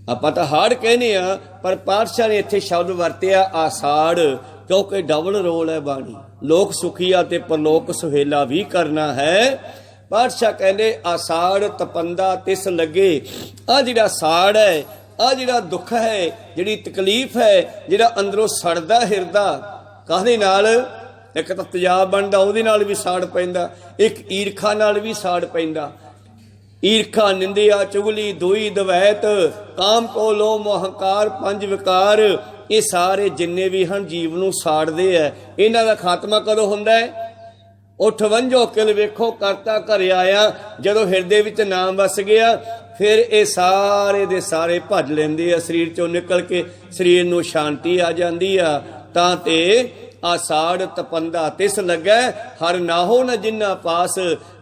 ਆਪਾਂ ਤਾਂ ਹਾੜ ਕਹਿੰਦੇ ਆ, ਪਰ ਪਾਤਸ਼ਾਹ ਨੇ ਇੱਥੇ ਸ਼ਬਦ ਵਰਤਿਆ ਆਸਾੜ, ਕਿਉਂਕਿ ਡਬਲ ਰੋਲ ਹੈ ਬਾਣੀ। ਲੋਕ ਸੁਖੀਆ ਤੇ ਪਰਲੋਕ ਸੁਹੇਲਾ ਵੀ ਕਰਨਾ ਹੈ। ਪਾਤਸ਼ਾਹ ਕਹਿੰਦੇ ਆਸਾੜ ਤਪੰਦਾ ਤਿਸ ਲੱਗੇ। ਆ ਜਿਹੜਾ ਸਾੜ ਹੈ, ਆ ਜਿਹੜਾ ਦੁੱਖ ਹੈ, ਜਿਹੜੀ ਤਕਲੀਫ ਹੈ, ਜਿਹੜਾ ਅੰਦਰੋਂ ਸੜਦਾ ਹਿਰਦਾ, ਕਾਹਦੇ ਨਾਲ? ਇੱਕ ਤਾਂ ਤੇਜ਼ਾਬ ਬਣਦਾ, ਉਹਦੇ ਨਾਲ ਵੀ ਸਾੜ ਪੈਂਦਾ। ਇੱਕ ਈਰਖਾ ਨਾਲ ਵੀ ਸਾੜ ਪੈਂਦਾ। ਈਰਖਾ, ਨਿੰਦਿਆ, ਚੁਗਲੀ, ਦੋਈ, ਦਵੈਤ, ਕਾਮ, ਕੋ, ਲੋਭ, ਹੰਕਾਰ, ਪੰਜ ਵਿਕਾਰ, ਇਹ ਸਾਰੇ ਜਿੰਨੇ ਵੀ ਹਨ ਜੀਵ ਨੂੰ ਸਾੜਦੇ ਹੈ। ਇਹਨਾਂ ਦਾ ਖਾਤਮਾ ਕਦੋਂ ਹੁੰਦਾ ਹੈ? ਉੱਠ ਵੰਝੋ ਕਿਲ ਵੇਖੋ ਕਰਤਾ ਘਰ ਆਇਆ। ਜਦੋਂ ਹਿਰਦੇ ਵਿੱਚ ਨਾਮ ਵਸ ਗਿਆ, ਫਿਰ ਇਹ ਸਾਰੇ ਦੇ ਸਾਰੇ ਭੱਜ ਲੈਂਦੇ ਆ ਸਰੀਰ ਚੋਂ ਨਿਕਲ ਕੇ। ਸਰੀਰ ਨੂੰ ਸ਼ਾਂਤੀ ਆ ਜਾਂਦੀ ਆ। ਤਾਂ ਤੇ ਆਸਾੜ ਤਪੰਦਾ ਤਿਸ ਲੱਗੈ ਹਰ ਨਾਹੋ ਨਾ ਜਿੰਨਾ ਪਾਸ।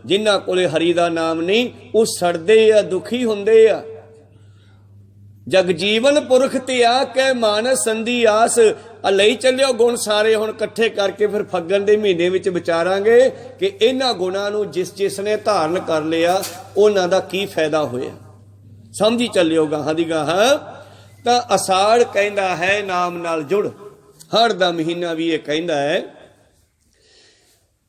ਜਿਨ੍ਹਾਂ ਕੋਲੇ ਹਰੀ ਦਾ ਨਾਮ ਨਹੀਂ, ਉਹ ਸੜਦੇ ਆ, ਦੁਖੀ ਹੁੰਦੇ ਆ। ਜਗ ਜੀਵਨ ਪੁਰਖ ਤੇ ਆ ਕੇ ਮਾਨਸ ਸੰਧੀ ਆਸ। ਲਈ ਚੱਲਿਓ ਗੁਣ ਸਾਰੇ ਹੁਣ ਇਕੱਠੇ ਕਰਕੇ ਫਿਰ ਫੱਗਣ ਦੇ ਮਹੀਨੇ ਵਿੱਚ ਵਿਚਾਰਾਂਗੇ ਕਿ ਇਹਨਾਂ ਗੁਣਾਂ ਨੂੰ ਜਿਸ ਨੇ ਧਾਰਨ ਕਰ ਲਿਆ ਉਹਨਾਂ ਦਾ ਕੀ ਫਾਇਦਾ ਹੋਇਆ। ਸਮਝੀ ਚੱਲਿਓ ਗਾਹਾਂ ਦੀ ਗਾਹਾਂ। ਤਾਂ ਅਸਾੜ ਕਹਿੰਦਾ ਹੈ ਨਾਮ ਨਾਲ ਜੁੜ। ਹੜ ਦਾ ਮਹੀਨਾ ਵੀ ਇਹ ਕਹਿੰਦਾ ਹੈ।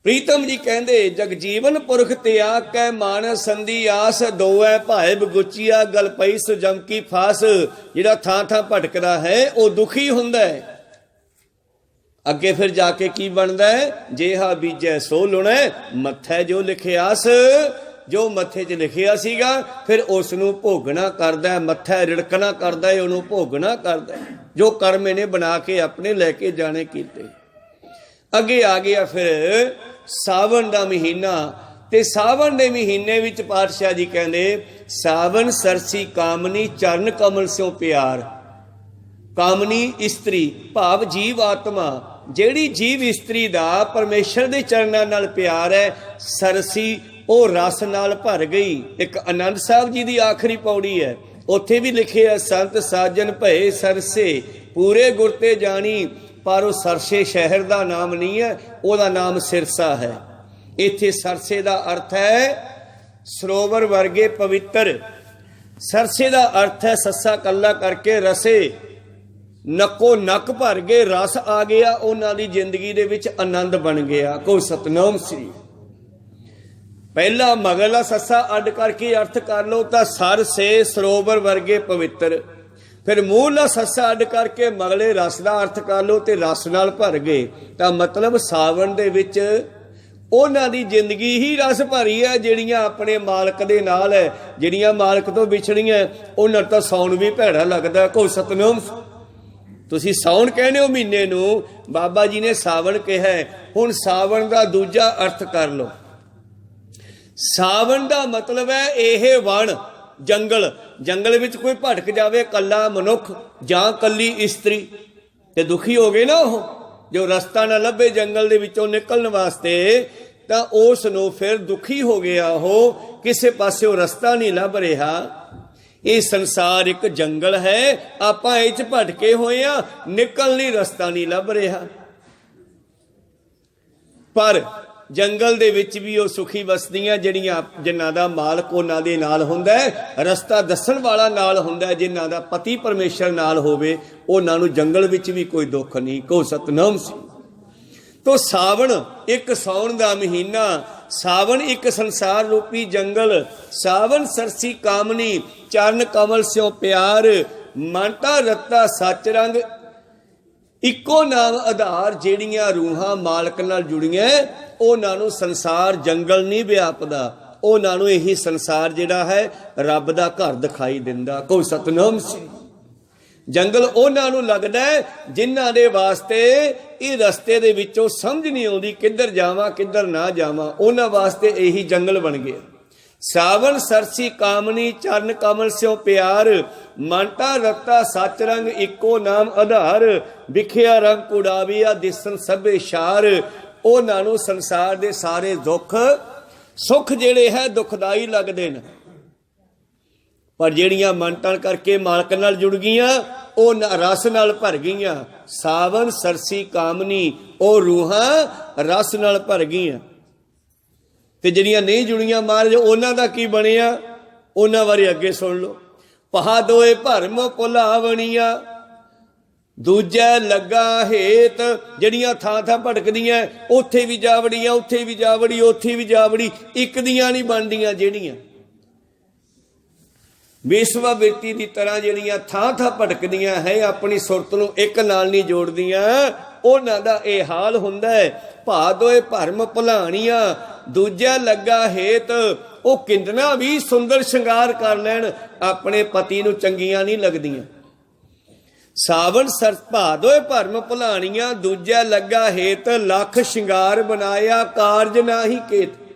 ਪ੍ਰੀਤਮ ਜੀ ਕਹਿੰਦੇ ਜਗ ਜੀਵਨ ਪੁਰਖ ਤਿਆਗ ਕੈ ਮਾਨਸ ਸੰਧੀ ਆਸ। ਦੋਐ ਭਾਏ ਬਗੁਚੀਆ ਗਲ ਪਈ ਸੋ ਜਮ ਕੀ ਫਾਸ। ਜਿਹੜਾ ਥਾਂ ਥਾਂ ਭਟਕਦਾ ਹੈ ਉਹ ਦੁਖੀ ਹੁੰਦਾ ਹੈ। ਅੱਗੇ ਫਿਰ ਜਾ ਕੇ ਕੀ ਬਣਦਾ ਹੈ? ਜੇਹਾ ਬੀਜੈ ਸੋ ਲੁਣੈ ਮੱਥੈ ਜੋ ਲਿਖਿਆਸ। ਜੋ ਮੱਥੇ 'ਚ ਲਿਖਿਆ ਸੀਗਾ ਫਿਰ ਉਸ ਨੂੰ ਭੋਗਣਾ ਕਰਦਾ ਹੈ। ਮੱਥਾ ਰਿੜਕਣਾ ਕਰਦਾ ਹੈ, ਉਹਨੂੰ ਭੋਗਣਾ ਕਰਦਾ ਹੈ। ਜੋ ਕਰਮ ਇਹਨੇ ਬਣਾ ਕੇ ਆਪਣੇ ਲੈ ਕੇ ਜਾਣੇ ਕੀਤੇ। ਅੱਗੇ ਆ ਗਿਆ ਫਿਰ ਸਾਵਣ ਦਾ ਮਹੀਨਾ। ਤੇ ਸਾਵਣ ਦੇ ਮਹੀਨੇ ਵਿੱਚ ਪਾਤਸ਼ਾਹ ਜੀ ਕਹਿੰਦੇ ਸਾਵਣ ਸਰਸੀ ਕਾਮਨੀ ਚਰਨ ਕਮਲ ਸਿਓ ਪਿਆਰ। ਕਾਮਨੀ ਇਸਤਰੀ ਭਾਵ ਜੀਵ ਆਤਮਾ, ਜਿਹੜੀ ਜੀਵ ਇਸਤਰੀ ਦਾ ਪਰਮੇਸ਼ਰ ਦੇ ਚਰਨਾਂ ਨਾਲ ਪਿਆਰ ਹੈ। ਸਰਸੀ ਉਹ ਰਸ ਨਾਲ ਭਰ ਗਈ। ਇੱਕ ਆਨੰਦ ਸਾਹਿਬ ਜੀ ਦੀ ਆਖਰੀ ਪੌੜੀ ਹੈ, ਉੱਥੇ ਵੀ ਲਿਖਿਆ ਸੰਤ ਸਾਜਨ ਭਏ ਸਰਸੇ ਪੂਰੇ ਗੁਰ ਤੇ ਜਾਣੀ। ਪਰ ਉਹ ਸਰਸੇ ਸ਼ਹਿਰ ਦਾ ਨਾਮ ਨਹੀਂ ਹੈ, ਉਹਦਾ ਨਾਮ ਸਿਰਸਾ ਹੈ। ਇੱਥੇ ਸਰਸੇ ਦਾ ਅਰਥ ਹੈ ਸਰੋਵਰ ਵਰਗੇ ਪਵਿੱਤਰ। ਸਰਸੇ ਦਾ ਅਰਥ ਹੈ ਸੱਸਾ ਕੱਲਾ ਕਰਕੇ ਰਸੇ, ਨੱਕੋ ਨੱਕ ਭਰ ਗਏ, ਰਸ ਆ ਗਿਆ ਉਹਨਾਂ ਦੀ ਜ਼ਿੰਦਗੀ ਦੇ ਵਿੱਚ, ਆਨੰਦ ਬਣ ਗਿਆ। ਕੋਈ ਸਤਨਾਮ ਸ੍ਰੀ। ਪਹਿਲਾ ਮਗਰਲਾ ਸੱਸਾ ਅੱਡ ਕਰਕੇ ਅਰਥ ਕਰ ਲਓ ਤਾਂ ਸਰ ਸੇ ਸਰੋਵਰ ਵਰਗੇ ਪਵਿੱਤਰ। ਫਿਰ ਮੂਹਰਲਾ ਸੱਸਾ ਅੱਡ ਕਰਕੇ ਮਗਲੇ ਰਸ ਦਾ ਅਰਥ ਕਰ ਲਓ ਤੇ ਰਸ ਨਾਲ ਭਰ ਗਏ। ਤਾਂ ਮਤਲਬ ਸਾਵਣ ਦੇ ਵਿੱਚ ਉਹਨਾਂ ਦੀ ਜ਼ਿੰਦਗੀ ਹੀ ਰਸ ਭਰੀ ਹੈ ਜਿਹੜੀਆਂ ਆਪਣੇ ਮਾਲਕ ਦੇ ਨਾਲ ਹੈ। ਜਿਹੜੀਆਂ ਮਾਲਕ ਤੋਂ ਵਿਛੜੀਆਂ ਉਹਨਾਂ ਤਾਂ ਸਾਉਣ ਵੀ ਭੈੜਾ ਲੱਗਦਾ। ਕੋਈ ਸਤਨਾਮ। ਤੁਸੀਂ ਸਾਉਣ ਕਹਿੰਦੇ ਹੋ ਮਹੀਨੇ ਨੂੰ, ਬਾਬਾ ਜੀ ਨੇ ਸਾਵਣ ਕਿਹਾ। ਹੁਣ ਸਾਵਣ ਦਾ ਦੂਜਾ ਅਰਥ ਕਰ ਲਓ। ਸਾਵਣ ਦਾ ਮਤਲਬ ਹੈ ਇਹ ਵਣ, ਜੰਗਲ। ਜੰਗਲ ਵਿੱਚ ਕੋਈ ਭਟਕ ਜਾਵੇ, ਕੱਲਾ ਮਨੁੱਖ ਜਾਂ ਕੱਲੀ ਇਸਤਰੀ, ਤੇ ਦੁਖੀ ਹੋ ਗਏ ਨਾ ਉਹ। ਜੋ ਰਸਤਾ ਨਾ ਲੱਭੇ ਜੰਗਲ ਦੇ ਵਿੱਚੋਂ ਨਿਕਲਣ ਵਾਸਤੇ, ਤਾਂ ਉਸ ਨੂੰ ਫਿਰ ਦੁਖੀ ਹੋ ਗਿਆ ਉਹ। ਕਿਸੇ ਪਾਸਿਓਂ ਰਸਤਾ ਨਹੀਂ ਲੱਭ ਰਿਹਾ। ਇਹ ਸੰਸਾਰ ਇੱਕ ਜੰਗਲ ਹੈ, ਆਪਾਂ ਇਹ 'ਚ ਭਟਕੇ ਹੋਏ ਆ, ਨਿਕਲ ਨਹੀਂ, ਰਸਤਾ ਨਹੀਂ ਲੱਭ ਰਿਹਾ। ਪਰ ਜੰਗਲ ਦੇ ਵਿੱਚ ਵੀ ਉਹ ਸੁਖੀ ਵਸਦੀਆਂ ਜਿਹੜੀਆਂ ਜਿਨ੍ਹਾਂ ਦਾ ਮਾਲਕ ਉਹਨਾਂ ਦੇ ਨਾਲ ਹੁੰਦਾ ਹੈ, ਰਸਤਾ ਦੱਸਣ ਵਾਲਾ ਨਾਲ ਹੁੰਦਾ ਹੈ। ਜਿਨ੍ਹਾਂ ਦਾ ਪਤੀ ਪਰਮੇਸ਼ਰ ਨਾਲ ਹੋਵੇ ਉਹਨਾਂ ਨੂੰ ਜੰਗਲ ਵਿੱਚ ਵੀ ਕੋਈ ਦੁੱਖ ਨਹੀਂ। ਕਹੋ ਸਤਨਾਮ ਸੀ। ਤੋ ਸਾਵਣ ਇੱਕ ਸਾਉਣ ਦਾ ਮਹੀਨਾ, ਸਾਵਣ ਇੱਕ ਸੰਸਾਰ ਰੂਪੀ ਜੰਗਲ। ਸਾਵਣ ਸਰਸੀ ਕਾਮਨੀ ਚਰਨ ਕਮਲ ਸਿਓ ਪਿਆਰ। ਮਾਨਤਾ ਰੱਤਾ ਸੱਚ ਰੰਗ ਇੱਕੋ ਨਾਮ ਆਧਾਰ। ਜਿਹੜੀਆਂ ਰੂਹਾਂ ਮਾਲਕ ਨਾਲ ਜੁੜੀਆਂ ਉਹਨਾਂ ਨੂੰ ਸੰਸਾਰ ਜੰਗਲ ਨਹੀਂ ਵਿਆਪਦਾ। ਉਹਨਾਂ ਨੂੰ ਇਹੀ ਸੰਸਾਰ ਜਿਹੜਾ ਹੈ ਰੱਬ ਦਾ ਘਰ ਦਿਖਾਈ ਦਿੰਦਾ। ਕੋਈ ਸਤਨਾਮ ਸੀ। ਜੰਗਲ ਉਹਨਾਂ ਨੂੰ ਲੱਗਦਾ ਜਿਨ੍ਹਾਂ ਦੇ ਵਾਸਤੇ ਇਹ ਰਸਤੇ ਦੇ ਵਿੱਚੋਂ ਸਮਝ ਨਹੀਂ ਆਉਂਦੀ ਕਿੱਧਰ ਜਾਵਾਂ ਕਿੱਧਰ ਨਾ ਜਾਵਾਂ। ਉਹਨਾਂ ਵਾਸਤੇ ਇਹੀ ਜੰਗਲ ਬਣ ਗਿਆ। ਸਾਵਣ ਸਰਸੀ ਕਾਮਨੀ ਚਰਨ ਕਮਲ ਸਿਓ ਪਿਆਰ। ਮਾਨਤਾ ਰੱਤਾ ਸੱਚ ਰੰਗ ਇੱਕੋ ਨਾਮ ਆਧਾਰ। ਵਿਖਿਆ ਰੰਗ ਕੁੜਾਵੀਆ ਦਿਸਣ ਸਭੇ ਸ਼ਾਰ। ਉਹਨਾਂ ਨੂੰ ਸੰਸਾਰ ਦੇ ਸਾਰੇ ਦੁੱਖ ਸੁੱਖ ਜਿਹੜੇ ਹੈ ਦੁਖਦਾਈ ਲੱਗਦੇ ਨੇ, ਪਰ ਜਿਹੜੀਆਂ ਮੰਨਤਾਂ ਕਰਕੇ ਮਾਲਕ ਨਾਲ ਜੁੜ ਗਈਆਂ ਉਹ ਰਸ ਨਾਲ ਭਰ ਗਈਆਂ। ਸਾਵਨ ਸਰਸੀ ਕਾਮਨੀ, ਉਹ ਰੂਹਾਂ ਰਸ ਨਾਲ ਭਰ ਗਈਆਂ। ਤੇ ਜਿਹੜੀਆਂ ਨਹੀਂ ਜੁੜੀਆਂ ਮਹਾਰਾਜ, ਉਹਨਾਂ ਦਾ ਕੀ ਬਣਿਆ, ਉਹਨਾਂ ਬਾਰੇ ਅੱਗੇ ਸੁਣ ਲਓ। ਪਹਾ ਦੋਏ ਭਰਮ ਭੁਲਾਵਣੀਆਂ, ਦੂਜਾ ਲੱਗਾ ਹੇਤ। ਜਿਹੜੀਆਂ ਥਾਂ ਥਾਂ ਭਟਕਦੀਆਂ, ਉੱਥੇ ਵੀ ਜਾਵੜੀਆਂ, ਉੱਥੇ ਵੀ ਜਾਵੜੀ, ਉੱਥੇ ਵੀ ਜਾਵੜੀ, ਇੱਕ ਦੀਆਂ ਨਹੀਂ ਬਣਦੀਆਂ। ਜਿਹੜੀਆਂ ਵੇਸਵਾ ਬਿਰਤੀ ਦੀ ਤਰ੍ਹਾਂ ਜਿਹੜੀਆਂ ਥਾਂ ਥਾਂ ਭਟਕਦੀਆਂ ਹੈ, ਆਪਣੀ ਸੁਰਤ ਨੂੰ ਇੱਕ ਨਾਲ ਨਹੀਂ ਜੋੜਦੀਆਂ, ਉਹਨਾਂ ਦਾ ਇਹ ਹਾਲ ਹੁੰਦਾ ਹੈ। ਭਾ ਦੋਏ ਭਰਮ ਭੁਲਾਣੀਆਂ, ਦੂਜਾ ਲੱਗਾ ਹੇਤ। ਉਹ ਕਿੰਨਾ ਵੀ ਸੁੰਦਰ ਸ਼ਿੰਗਾਰ ਕਰ ਲੈਣ, ਆਪਣੇ ਪਤੀ ਨੂੰ ਚੰਗੀਆਂ ਨਹੀਂ ਲੱਗਦੀਆਂ। ਸਾਵਣ ਸਰ ਭਾ ਦੋਏ ਭਰਮ ਭੁਲਾਣੀਆਂ, ਦੂਜਾ ਲੱਗਾ ਹੇਤ। ਲੱਖ ਸ਼ਿੰਗਾਰ ਬਣਾਇਆ, ਕਾਰਜ ਨਾਹੀ ਕੇਤ।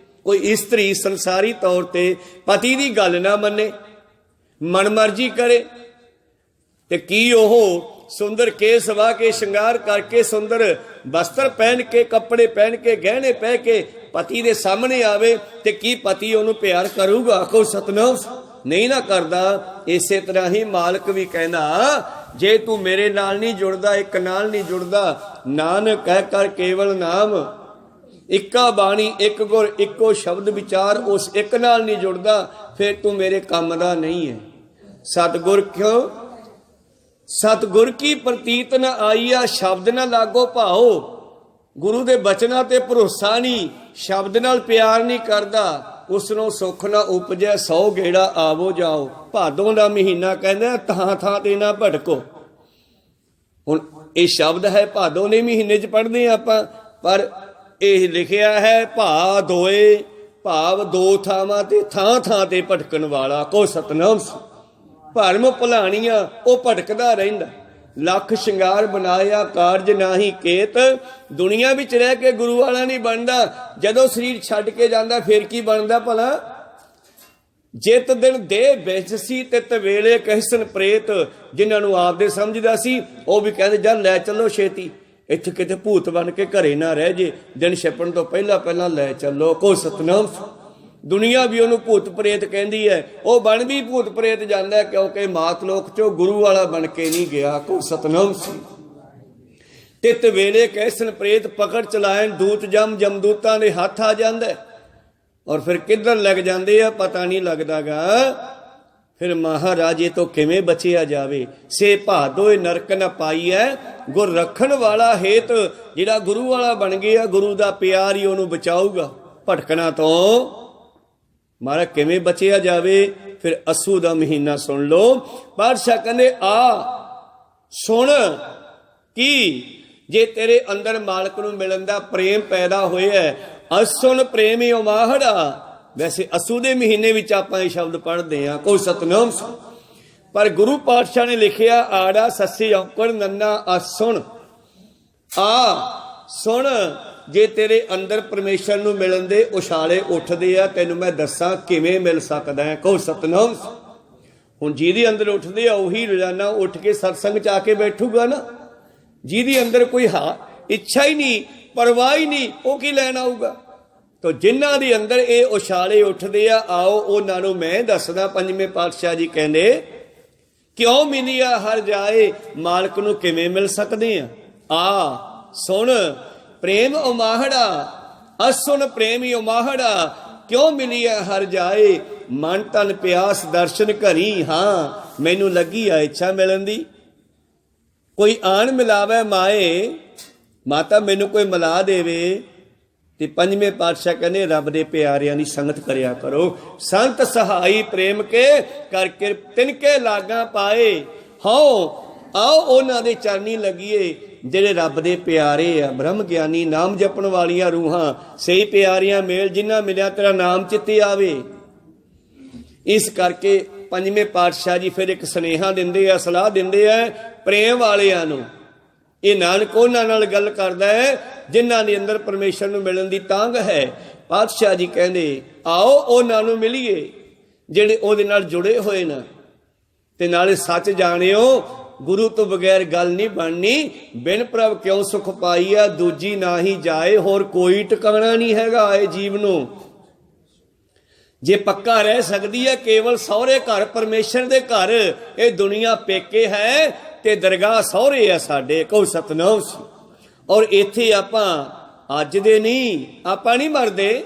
ਕੋਈ ਇਸਤਰੀ ਸੰਸਾਰੀ ਤੌਰ ਤੇ ਪਤੀ ਦੀ ਗੱਲ ਨਾ ਮੰਨੇ, ਮਨਮਰਜ਼ੀ ਕਰੇ, ਤੇ ਕੀ ਉਹ ਸੁੰਦਰ ਕੇਸ ਵਾ ਕੇ, ਸ਼ਿੰਗਾਰ ਕਰਕੇ, ਸੁੰਦਰ ਵਸਤਰ ਪਹਿਨ ਕੇ, ਕੱਪੜੇ ਪਹਿਨ ਕੇ, ਗਹਿਣੇ ਪਹਿਨ ਕੇ ਪਤੀ ਦੇ ਸਾਹਮਣੇ ਆਵੇ, ਤੇ ਕੀ ਪਤੀ ਉਹਨੂੰ ਪਿਆਰ ਕਰੂਗਾ? ਆਖੋ ਸਤਨਾਮ। ਨਹੀਂ ਨਾ ਕਰਦਾ। ਇਸੇ ਤਰ੍ਹਾਂ ਹੀ ਮਾਲਕ ਵੀ ਕਹਿੰਦਾ, ਜੇ ਤੂੰ ਮੇਰੇ ਨਾਲ ਨਹੀਂ ਜੁੜਦਾ, ਇੱਕ ਨਾਲ ਨਹੀਂ ਜੁੜਦਾ, ਨਾਨਕ ਕਹਿ ਕਰ ਕੇਵਲ ਨਾਮ, ਇੱਕਾ ਬਾਣੀ ਇੱਕ ਗੁਰ ਇੱਕੋ ਸ਼ਬਦ ਵਿਚਾਰ, ਉਸ ਇੱਕ ਨਾਲ ਨਹੀਂ ਜੁੜਦਾ, ਫਿਰ ਤੂੰ ਮੇਰੇ ਕੰਮ ਦਾ ਨਹੀਂ ਹੈ। ਸਤਿਗੁਰ ਕਿਉਂ? ਸਤਿਗੁਰ ਕੀ ਪ੍ਰਤੀਤ ਨ ਆਈਆ, ਸ਼ਬਦ ਨਾ ਲਾਗੋ ਭਾਓ। ਗੁਰੂ ਦੇ ਬਚਨਾਂ ਤੇ ਭਰੋਸਾ ਨਹੀਂ, ਸ਼ਬਦ ਨਾਲ ਪਿਆਰ ਨਹੀਂ ਕਰਦਾ, ਉਸ ਨੂੰ ਸੁੱਖ ਨਾ ਉਪਜੈ, 100 ਗੇੜਾ ਆਵੋ ਜਾਓ। ਭਾਦੋਂ ਦਾ ਮਹੀਨਾ ਕਹਿੰਦਾ, ਥਾਂ ਥਾਂ ਤੇ ਨਾ ਭਟਕੋ। ਹੁਣ ਇਹ ਸ਼ਬਦ ਹੈ ਭਾਦੋਂ ਦੇ ਮਹੀਨੇ 'ਚ ਪੜ੍ਹਦੇ ਆਪਾਂ, ਪਰ ਇਹ ਲਿਖਿਆ ਹੈ ਭਾ ਦੋਏ, ਭਾਵ ਦੋ ਥਾਵਾਂ ਤੇ, ਥਾਂ ਥਾਂ ਤੇ ਭਟਕਣ ਵਾਲਾ। ਕੋ ਸਤਨਾਮ। ਭਰਮ ਭੁਲਾਣੀਆਂ, ਉਹ ਭਟਕਦਾ ਰਹਿੰਦਾ। ਲੱਖ ਸ਼ਿੰਗਾਰ ਬਣਾਇਆ, ਕਾਰਜ ਨਾਹੀ ਕੇਤ। ਦੁਨੀਆ ਵਿੱਚ ਰਹਿ ਕੇ ਗੁਰੂ ਵਾਲਾ ਨਹੀਂ ਬਣਦਾ, ਜਦੋਂ ਸਰੀਰ ਛੱਡ ਕੇ ਜਾਂਦਾ ਫਿਰ ਕੀ ਬਣਦਾ ਭਲਾ? ਜਿਤ ਦਿਨ ਦੇਹ ਬੇਜਸੀ, ਤਿਤ ਵੇਲੇ ਕਹਿਸਨ ਪ੍ਰੇਤ। ਜਿਨ੍ਹਾਂ ਨੂੰ ਆਪਦੇ ਸਮਝਦਾ ਸੀ, ਉਹ ਵੀ ਕਹਿੰਦੇ ਜਾ ਲੈ ਚੱਲੋ ਛੇਤੀ, ਇੱਥੇ ਕਿਤੇ ਭੂਤ ਬਣ ਕੇ ਘਰੇ ਨਾ ਰਹਿ ਜੇ, ਦਿਨ ਛਿਪਣ ਤੋਂ ਪਹਿਲਾਂ ਪਹਿਲਾਂ ਲੈ ਚੱਲੋ। ਕੋ ਸਤਨਾਮ। ਦੁਨੀਆ ਵੀ ਉਹਨੂੰ ਭੂਤ ਪ੍ਰੇਤ ਕਹਿੰਦੀ ਹੈ, ਉਹ ਬਣ ਵੀ ਭੂਤ ਪ੍ਰੇਤ ਜਾਂਦਾ, ਕਿਉਂਕਿ ਮਾਤ ਲੋਕ ਚੋਂ ਗੁਰੂ ਵਾਲਾ ਬਣ ਕੇ ਨਹੀਂ ਗਿਆ। ਕੋ ਸਤਨਾਮ। ਤਿਤ ਵੇਲੇ ਕਹਿਸਨ ਪ੍ਰੇਤ, ਪਕੜ ਚਲਾਇਨ ਦੂਤ ਜਮ, ਜਮਦੂਤਾਂ ਦੇ ਹੱਥ ਆ ਜਾਂਦਾ, ਔਰ ਫਿਰ ਕਿੱਧਰ ਲੱਗ ਜਾਂਦੇ ਆ ਪਤਾ ਨਹੀਂ ਲੱਗਦਾਗਾ। ਫਿਰ ਮਹਾਰਾਜੇ ਤੋਂ ਕਿਵੇਂ ਬਚਿਆ ਜਾਵੇ? ਸੇ ਭਾਦੋਏ ਨਰਕ ਨ ਪਾਈਐ, ਗੁਰ ਰੱਖਣ ਵਾਲਾ ਹੇਤ। ਜਿਹੜਾ ਗੁਰੂ ਵਾਲਾ ਬਣ ਗਿਆ, ਗੁਰੂ ਦਾ ਪਿਆਰ ਹੀ ਉਹਨੂੰ ਬਚਾਊਗਾ ਭਟਕਣਾ ਤੋਂ। ਮਹਾਰਾਜ ਕਿਵੇਂ ਬਚਿਆ ਜਾਵੇ? ਫਿਰ ਅੱਸੂ ਦਾ ਮਹੀਨਾ ਸੁਣ ਲਓ। ਪਾਤਸ਼ਾਹ ਕਹਿੰਦੇ ਆ ਸੁਣ, ਕੀ ਜੇ ਤੇਰੇ ਅੰਦਰ ਮਾਲਕ ਨੂੰ ਮਿਲਣ ਦਾ ਪ੍ਰੇਮ ਪੈਦਾ ਹੋਇਆ, ਅਸੁਣ ਪ੍ਰੇਮੀ ਉਮਾਹੜਾ। ਵੈਸੇ ਅੱਸੂ ਦੇ ਮਹੀਨੇ ਵਿੱਚ ਆਪਾਂ ਇਹ ਸ਼ਬਦ ਪੜ੍ਹਦੇ ਹਾਂ, ਕੋਈ ਸਤਨਾਮ। ਪਰ ਗੁਰੂ ਪਾਤਸ਼ਾਹ ਨੇ ਲਿਖਿਆ ਆੜਾ ਸੱਸੀ ਔਂਕੜ ਨੰਨਾ ਅਸੁਣ। ਆ ਸੁਣ, ਜੇ ਤੇਰੇ ਅੰਦਰ ਪਰਮੇਸ਼ਰ ਨੂੰ ਮਿਲਣ ਦੇ ਉਛਾਲੇ ਉੱਠਦੇ ਆ, ਤੈਨੂੰ ਮੈਂ ਦੱਸਾਂ ਕਿਵੇਂ ਮਿਲ ਸਕਦਾ ਹੈ। ਕਹੋ ਸਤਨਾਮ। ਹੁਣ ਜਿਹਦੇ ਅੰਦਰ ਉੱਠਦੇ ਆ, ਉਹੀ ਰੋਜ਼ਾਨਾ ਉੱਠ ਕੇ ਸਤਸੰਗ 'ਚ ਆ ਕੇ ਬੈਠੂਗਾ ਨਾ। ਜਿਹਦੇ ਅੰਦਰ ਕੋਈ ਇੱਛਾ ਹੀ ਨਹੀਂ, ਪਰਵਾਹ ਹੀ ਨਹੀਂ, ਉਹ ਕੀ ਲੈਣ ਆਊਗਾ? ਤੋ ਜਿਨ੍ਹਾਂ ਦੇ ਅੰਦਰ ਇਹ ਉਛਾਲੇ ਉੱਠਦੇ ਆ, ਆਓ ਉਹਨਾਂ ਨੂੰ ਮੈਂ ਦੱਸਦਾ। ਪੰਜਵੇਂ ਪਾਤਸ਼ਾਹ ਜੀ ਕਹਿੰਦੇ, ਕਿਉਂ ਮਿਲਿਆ ਹਰ ਜਾਏ, ਮਾਲਕ ਨੂੰ ਕਿਵੇਂ ਮਿਲ ਸਕਦੇ ਆ? ਆ ਸੁਣ, ਪ੍ਰੇਮ ਉਮਾਹੜਾ, ਅਸੁਣ ਪ੍ਰੇਮੀ ਉਮਾਹੜਾ। ਕਿਉਂ ਮਿਲਿਆ ਹਰ ਜਾਏ, ਮਨ ਤਨ ਪਿਆਸ ਦਰਸ਼ਨ ਘਰੀ। ਹਾਂ, ਮੈਨੂੰ ਲੱਗੀ ਆ ਇੱਛਾ ਮਿਲਣ ਦੀ, ਕੋਈ ਆਣ ਮਿਲਾਵੇ ਮਾਏ, ਮਾਤਾ ਮੈਨੂੰ ਕੋਈ ਮਿਲਾ ਦੇਵੇ। ਤੇ ਪੰਜਵੇਂ ਪਾਤਸ਼ਾਹ ਕਹਿੰਦੇ, ਰੱਬ ਦੇ ਪਿਆਰਿਆਂ ਦੀ ਸੰਗਤ ਕਰਿਆ ਕਰੋ। ਸੰਤ ਸਹਾਈ ਪ੍ਰੇਮ ਕੇ ਕਰਕੇ ਤਿਨਕੇ ਲਾਗਾ ਪਾਏ। ਹਉ ਆਓ ਉਹਨਾਂ ਦੇ ਚਰਨੀ ਲੱਗੀਏ, ਜਿਹੜੇ ਰੱਬ ਦੇ ਪਿਆਰੇ ਆ, ਬ੍ਰਹਮ ਗਿਆਨੀ, ਨਾਮ ਜਪਣ ਵਾਲੀਆਂ ਰੂਹਾਂ। ਸਹੀ ਪਿਆਰੀਆਂ ਮੇਲ, ਜਿੰਨਾ ਮਿਲਿਆ ਤੇਰਾ ਨਾਮ ਚਿੱਤੇ ਆਵੇ। ਇਸ ਕਰਕੇ ਪੰਜਵੇਂ ਪਾਤਸ਼ਾਹ ਜੀ ਫਿਰ ਇੱਕ ਸੁਨੇਹਾ ਦਿੰਦੇ ਆ, ਸਲਾਹ ਦਿੰਦੇ ਆ ਪ੍ਰੇਮ ਵਾਲਿਆਂ ਨੂੰ। ਇਹ ਨਾਨਕ ਉਹਨਾਂ ਨਾਲ ਗੱਲ ਕਰਦਾ ਹੈ ਜਿਨ੍ਹਾਂ ਦੇ ਅੰਦਰ ਪਰਮੇਸ਼ਰ ਨੂੰ ਮਿਲਣ ਦੀ ਤਾਂਘ ਹੈ। ਪਾਤਸ਼ਾਹ ਜੀ ਕਹਿੰਦੇ, ਆਓ ਉਹਨਾਂ ਨੂੰ ਮਿਲੀਏ ਜਿਹੜੇ ਉਹਦੇ ਨਾਲ ਜੁੜੇ ਹੋਏ ਨੇ, ਤੇ ਨਾਲੇ ਸੱਚ ਜਾਣਿਓ, ਗੁਰੂ ਤੋਂ ਬਗੈਰ ਗੱਲ ਨਹੀਂ ਬਣਨੀ। ਬਿਨ ਪ੍ਰਭ ਕਿਉਂ ਸੁਖ ਪਾਈਆ, ਦੂਜੀ ਨਾ ਹੀ ਜਾਏ। ਹੋਰ ਕੋਈ ਟਿਕਾਣਾ ਨਹੀਂ ਹੈਗਾ ਇਹ ਜੀਵ ਨੂੰ। ਜੇ ਪੱਕਾ ਰਹਿ ਸਕਦੀ ਹੈ ਕੇਵਲ ਸਹੁਰੇ ਘਰ, ਪਰਮੇਸ਼ਰ ਦੇ ਘਰ। ਇਹ ਦੁਨੀਆ ਪੇਕੇ ਹੈ, ਤੇ ਦਰਗਾਹ ਸਹੁਰੇ ਆ ਸਾਡੇ, ਕਹੋ ਸਤਨਾਮ ਸੀ। ਔਰ ਇੱਥੇ ਆਪਾਂ ਅੱਜ ਦੇ ਨਹੀਂ, ਆਪਾਂ ਨਹੀਂ ਮਰਦੇ,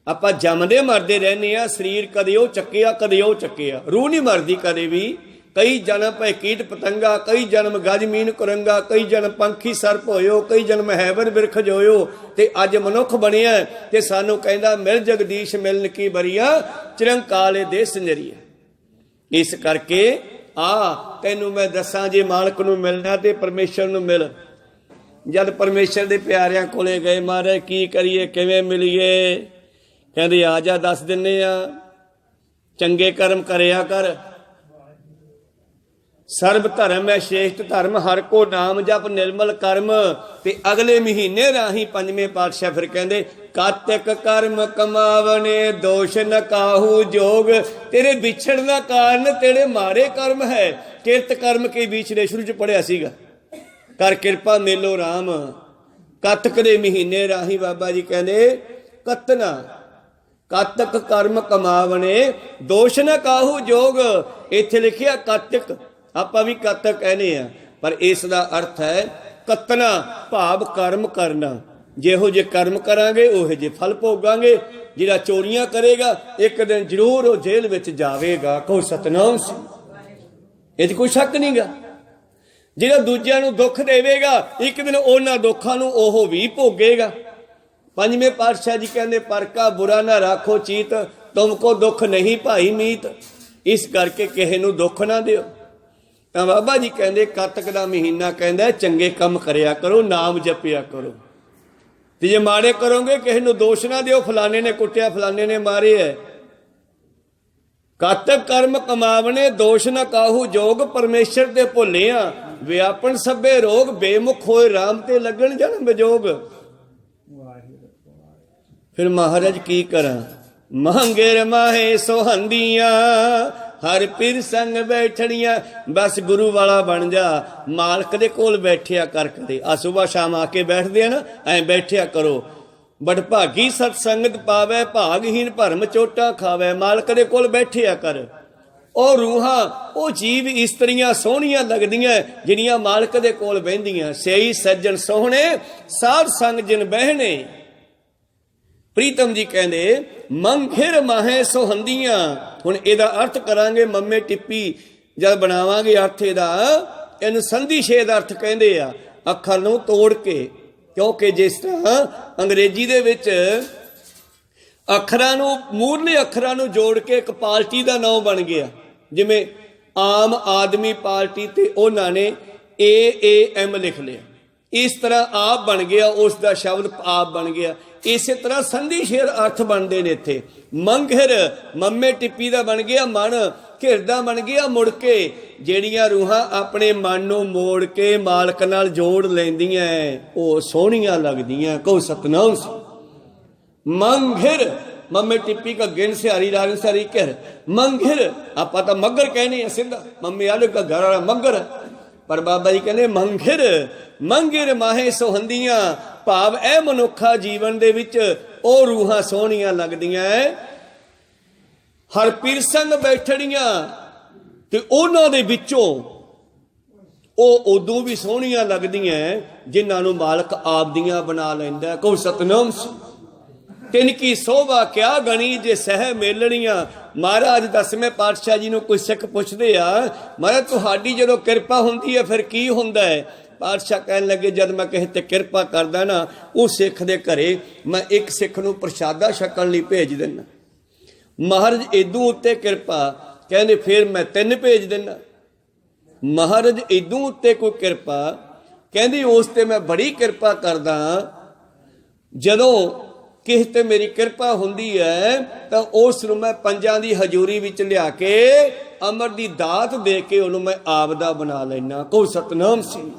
ਆਪਾਂ ਜੰਮਦੇ ਮਰਦੇ ਰਹਿੰਦੇ ਆ। ਸਰੀਰ ਕਦੇ ਉਹ ਚੱਕਿਆ ਕਦੇ ਉਹ ਚੱਕਿਆ, ਰੂਹ ਨਹੀਂ ਮਰਦੀ ਕਦੇ ਵੀ। ਕਈ ਜਨਮ ਭਏ ਕੀਟ ਪਤੰਗਾ, ਕਈ ਜਨਮ ਗਜ ਮੀਨ ਕੁਰੰਗਾ, ਕਈ ਜਨਮ ਪੰਖੀ ਸਰਪ ਹੋਇਓ, ਕਈ ਜਨਮ ਹੈਵਨ ਬਿਰਖਜ ਹੋਇਓ, ਤੇ ਅੱਜ ਮਨੁੱਖ ਬਣਿਆ ਤੇ ਸਾਨੂੰ ਕਹਿੰਦਾ ਮਿਲ ਜਗਦੀਸ਼ ਮਿਲਨ ਕੀ ਬਰੀਆ, ਚਿਰੰਕਾਲੇ ਦੇ ਸੰਜਰੀਆ। ਇਸ ਕਰਕੇ ਆ ਤੈਨੂੰ ਮੈਂ ਦੱਸਾਂ, ਜੇ ਮਾਲਕ ਨੂੰ ਮਿਲਣਾ ਤੇ ਪਰਮੇਸ਼ਰ ਨੂੰ ਮਿਲ। ਜਦ ਪਰਮੇਸ਼ਰ ਦੇ ਪਿਆਰਿਆਂ ਕੋਲੇ ਗਏ, ਮਹਾਰਾਜ ਕੀ ਕਰੀਏ, ਕਿਵੇਂ ਮਿਲੀਏ? ਕਹਿੰਦੇ ਆ ਜਾ, ਦੱਸ ਦਿੰਨੇ ਆ, ਚੰਗੇ ਕਰਮ ਕਰਿਆ ਕਰ। ਸਰਬ ਧਰਮ ਹੈ ਸ਼੍ਰੇਸ਼ਟ ਧਰਮ, ਹਰ ਕੋ ਨਾਮ ਜਪ ਨਿਰਮਲ ਕਰਮ। ਤੇ ਅਗਲੇ ਮਹੀਨੇ ਰਾਹੀਂ ਪੰਜਵੇਂ ਪਾਤਸ਼ਾਹ ਫਿਰ ਕਹਿੰਦੇ ਕਾਤਿਕ ਕਰਮ ਕਮਾਵਣੇ, ਦੋਸ਼ ਨ ਕਾਹੂ ਜੋਗ। ਤੇਰੇ ਵਿਛੜਨ ਦਾ ਕਾਰਨ ਤੇਰੇ ਮਾਰੇ ਕਰਮ ਹੈ। ਕਿਰਤ ਕਰਮ ਕੇ ਵਿਛੜੇ, ਸ਼ੁਰੂ ਚ ਪੜਿਆ ਸੀਗਾ। ਕਰ ਕਿਰਪਾ ਮੇਲੋ ਰਾਮ। ਕੱਤਕ ਦੇ ਮਹੀਨੇ ਰਾਹੀਂ ਬਾਬਾ ਜੀ ਕਹਿੰਦੇ ਕਤਨਾ ਕਾਤਕ ਕਰਮ ਕਮਾਵਣੇ, ਦੋਸ਼ ਨ ਕਾਹੂ ਜੋਗ। ਇੱਥੇ ਲਿਖਿਆ ਕਾਤਕ, ਆਪਾਂ ਵੀ ਕਾਤਕ ਕਹਿੰਦੇ ਆ, ਪਰ ਇਸ ਦਾ ਅਰਥ ਹੈ ਕਤਨਾ, ਭਾਵ ਕਰਮ ਕਰਨਾ। ਜਿਹੋ ਜੇ ਕਰਮ ਕਰਾਂਗੇ ਉਹੋ ਜੇ ਫਲ ਭੋਗਾਂਗੇ। ਜਿਹੜਾ ਚੋਰੀਆਂ ਕਰੇਗਾ ਇੱਕ ਦਿਨ ਜ਼ਰੂਰ ਉਹ ਜੇਲ੍ਹ ਵਿੱਚ ਜਾਵੇਗਾ, ਕਹੋ ਸਤਨਾਮ ਸੀ। ਇਹ 'ਚ ਕੋਈ ਸ਼ੱਕ ਨਹੀਂ ਗਾ। ਜਿਹੜਾ ਦੂਜਿਆਂ ਨੂੰ ਦੁੱਖ ਦੇਵੇਗਾ ਇੱਕ ਦਿਨ ਉਹਨਾਂ ਦੁੱਖਾਂ ਨੂੰ ਉਹ ਵੀ ਭੋਗੇਗਾ। ਪੰਜਵੇਂ ਪਾਤਸ਼ਾਹ ਜੀ ਕਹਿੰਦੇ ਪਰ ਕਾ ਬੁਰਾ ਨਾ ਰਾਖੋ ਚੀਤ, ਤੁਮ ਕੋ ਦੁੱਖ ਨਹੀਂ ਭਾਈ ਮੀਤ। ਇਸ ਕਰਕੇ ਕਿਸੇ ਨੂੰ ਦੁੱਖ ਨਾ ਦਿਓ। ਤਾਂ ਬਾਬਾ ਜੀ ਕਹਿੰਦੇ ਕੱਤਕ ਦਾ ਮਹੀਨਾ ਕਹਿੰਦਾ ਚੰਗੇ ਕੰਮ ਕਰਿਆ ਕਰੋ, ਨਾਮ ਜਪਿਆ ਕਰੋ। ਤੇ ਜੇ ਮਾੜੇ ਕਰੋਗੇ ਕਿਸੇ ਨੂੰ ਦੋਸ਼ ਨਾ ਦਿਓ, ਫਲਾਣੇ ਨੇ ਕੁੱਟਿਆ, ਫਲਾਣੇ ਨੇ ਮਾਰੇ ਹੈ। ਕਾਤਕ ਕਰਮ ਕਮਾਵਣੇ, ਦੋਸ਼ ਨਾ ਕਾਹੂ ਜੋਗ। ਪਰਮੇਸ਼ਰ ਤੇ ਭੁੱਲਿਆ ਵਿਆਪਨ ਸਭੇ ਰੋਗ, ਬੇਮੁਖ ਹੋਏ ਰਾਮ ਤੇ ਲੱਗਣ ਜਨਮ ਵਿਜੋਗ। ਫਿਰ ਮਹਾਰਾਜ ਕੀ ਕਰਾਂ? ਮਹੰਗੇਰ ਮਾਹੇ ਸੋਹੰਦੀਆਂ, ਹਰ ਪੀਰ ਸੰਗ ਬੈਠਣੀਆਂ। ਬਸ ਗੁਰੂ ਵਾਲਾ ਬਣ ਜਾ, ਮਾਲਕ ਦੇ ਕੋਲ ਬੈਠਿਆ ਕਰ ਕਦੇ। ਆ ਸੁਬਾਹ ਸ਼ਾਮ ਆ ਕੇ ਬੈਠਦੇ ਆ ਨਾ, ਐ ਬੈਠਿਆ ਕਰੋ। ਬੜਭਾਗੀ ਸਤ ਸੰਗਤ ਪਾਵੇ, ਭਾਗਹੀਨ ਭਰਮ ਚੋਟਾਂ ਖਾਵੇ। ਮਾਲਕ ਦੇ ਕੋਲ ਬੈਠਿਆ ਕਰ। ਉਹ ਰੂਹਾਂ, ਉਹ ਜੀਵ ਇਸਤਰੀਆਂ ਸੋਹਣੀਆਂ ਲੱਗਦੀਆਂ ਜਿਹੜੀਆਂ ਮਾਲਕ ਦੇ ਕੋਲ ਬਹਿੰਦੀਆਂ। ਸਈ ਸੱਜਣ ਸੋਹਣੇ, ਸਾਧ ਸੰਗ ਜਿਨ ਬਹਿਣੇ। ਪ੍ਰੀਤਮ ਜੀ ਕਹਿੰਦੇ ਮੰਘਿਰ ਮਾਹੇ ਸੋਹੰਦੀਆਂ। ਹੁਣ ਇਹਦਾ ਅਰਥ ਕਰਾਂਗੇ, ਮੰਮੇ ਟਿੱਪੀ ਜਦ ਬਣਾਵਾਂਗੇ ਅਰਥ ਇਹਦਾ, ਇਹਨੂੰ ਸੰਧੀ ਛੇਦ ਅਰਥ ਕਹਿੰਦੇ ਆ, ਅੱਖਰ ਨੂੰ ਤੋੜ ਕੇ। ਕਿਉਂਕਿ ਜਿਸ ਤਰ੍ਹਾਂ ਅੰਗਰੇਜ਼ੀ ਦੇ ਵਿੱਚ ਅੱਖਰਾਂ ਨੂੰ, ਮੂਹਰਲੇ ਅੱਖਰਾਂ ਨੂੰ ਜੋੜ ਕੇ ਇੱਕ ਪਾਰਟੀ ਦਾ ਨਾਮ ਬਣ ਗਿਆ। ਜਿਵੇਂ ਆਮ ਆਦਮੀ ਪਾਰਟੀ ਤੇ ਉਹਨਾਂ ਨੇ AAM ਲਿਖ ਲਿਆ, ਇਸ ਤਰ੍ਹਾਂ ਆਪ ਬਣ ਗਿਆ, ਉਸ ਦਾ ਸ਼ਬਦ ਆਪ ਬਣ ਗਿਆ। ਇਸੇ ਤਰ੍ਹਾਂ ਸੰਧੀ ਸ਼ੇਰ ਅਰਥ ਬਣਦੇ ਨੇ ਇੱਥੇ। ਮੰਘਿਰ ਮੰਮੇ ਟਿੱਪੀ ਦਾ ਬਣ ਗਿਆ ਮਨ, ਘਿਰ ਦਾ ਬਣ ਗਿਆ ਮੁੜ ਕੇ। ਜਿਹੜੀਆਂ ਰੂਹਾਂ ਆਪਣੇ ਮਨ ਨੂੰ ਮੋੜ ਕੇ ਮਾਲਕ ਨਾਲ ਜੋੜ ਲੈਂਦੀਆਂ ਉਹ ਸੋਹਣੀਆਂ ਲੱਗਦੀਆਂ, ਕਹੋ ਸਤਨਾਮ ਸੀ। ਮੰਘਿਰ ਮੰਮੇ ਟਿੱਪੀ ਕਾ ਗਿਣ ਸਿਹਾਰੀ ਰਾਨ ਸਿਹਾਰੀ ਘਿਰ। ਮੰਘਿਰ ਆਪਾਂ ਤਾਂ ਮੱਗਰ ਕਹਿੰਦੇ ਆ ਸਿੱਧਾ, ਮੰਮੀ ਆਲੂ ਕਾ ਘਰ ਵਾਲਾ ਮੱਗਰ। ਪਰ ਬਾਬਾ ਜੀ ਕਹਿੰਦੇ ਮੰਘਿਰ ਮੰਘਿਰ ਮਾਹੇ ਸੋਹੰਦੀਆਂ, ਭਾਵ ਇਹ ਮਨੁੱਖਾ ਜੀਵਨ ਦੇ ਵਿੱਚ ਉਹ ਰੂਹਾਂ ਸੋਹਣੀਆਂ ਲੱਗਦੀਆਂ ਹਰ ਪੀਰ ਸੰਗ ਬੈਠਣੀਆਂ। ਤੇ ਉਹਨਾਂ ਦੇ ਵਿੱਚੋਂ ਉਹ ਉਦੋਂ ਵੀ ਸੋਹਣੀਆਂ ਲੱਗਦੀਆਂ ਜਿਨ੍ਹਾਂ ਨੂੰ ਮਾਲਕ ਆਪ ਦੀਆਂ ਬਣਾ ਲੈਂਦਾ, ਕਹੋ ਸਤਨਾਮ ਸੀ। ਤਿਨ ਕੀ ਸੋਭਾ ਕਿਆ ਗਣੀ, ਜੇ ਸਹਿ ਮੇਲਣੀਆਂ। ਮਹਾਰਾਜ 10ਵੇਂ ਪਾਤਸ਼ਾਹ ਜੀ ਨੂੰ ਕੋਈ ਸਿੱਖ ਪੁੱਛਦੇ ਆ, ਮਹਾਰਾਜ ਤੁਹਾਡੀ ਜਦੋਂ ਕਿਰਪਾ ਹੁੰਦੀ ਹੈ ਫਿਰ ਕੀ ਹੁੰਦਾ ਹੈ? ਪਾਤਸ਼ਾਹ ਕਹਿਣ ਲੱਗੇ ਜਦ ਮੈਂ ਕਿਸੇ ਤੇ ਕਿਰਪਾ ਕਰਦਾ ਨਾ, ਉਹ ਸਿੱਖ ਦੇ ਘਰੇ ਮੈਂ ਇੱਕ ਸਿੱਖ ਨੂੰ ਪ੍ਰਸ਼ਾਦਾ ਛਕਣ ਲਈ ਭੇਜ ਦਿੰਦਾ। ਮਹਾਰਾਜ ਇਦੋਂ ਉੱਤੇ ਕਿਰਪਾ, ਕਹਿੰਦੇ ਫਿਰ ਮੈਂ 3 ਭੇਜ ਦਿੰਦਾ। ਮਹਾਰਾਜ ਇਦੋਂ ਉੱਤੇ ਕੋਈ ਕਿਰਪਾ, ਕਹਿੰਦੀ ਉਸ ਤੇ ਮੈਂ ਬੜੀ ਕਿਰਪਾ ਕਰਦਾ। ਜਦੋਂ ਕਿਸੇ ਤੇ ਮੇਰੀ ਕਿਰਪਾ ਹੁੰਦੀ ਹੈ ਤਾਂ ਉਸ ਨੂੰ ਮੈਂ ਪੰਜਾਂ ਦੀ ਹਜ਼ੂਰੀ ਵਿੱਚ ਲਿਆ ਕੇ ਅਮਰ ਦੀ ਦਾਤ ਦੇ ਕੇ ਉਹਨੂੰ ਮੈਂ ਆਪ ਦਾ ਬਣਾ ਲੈਣਾ, ਕਹੋ ਸਤਨਾਮ ਸਿੰਘ।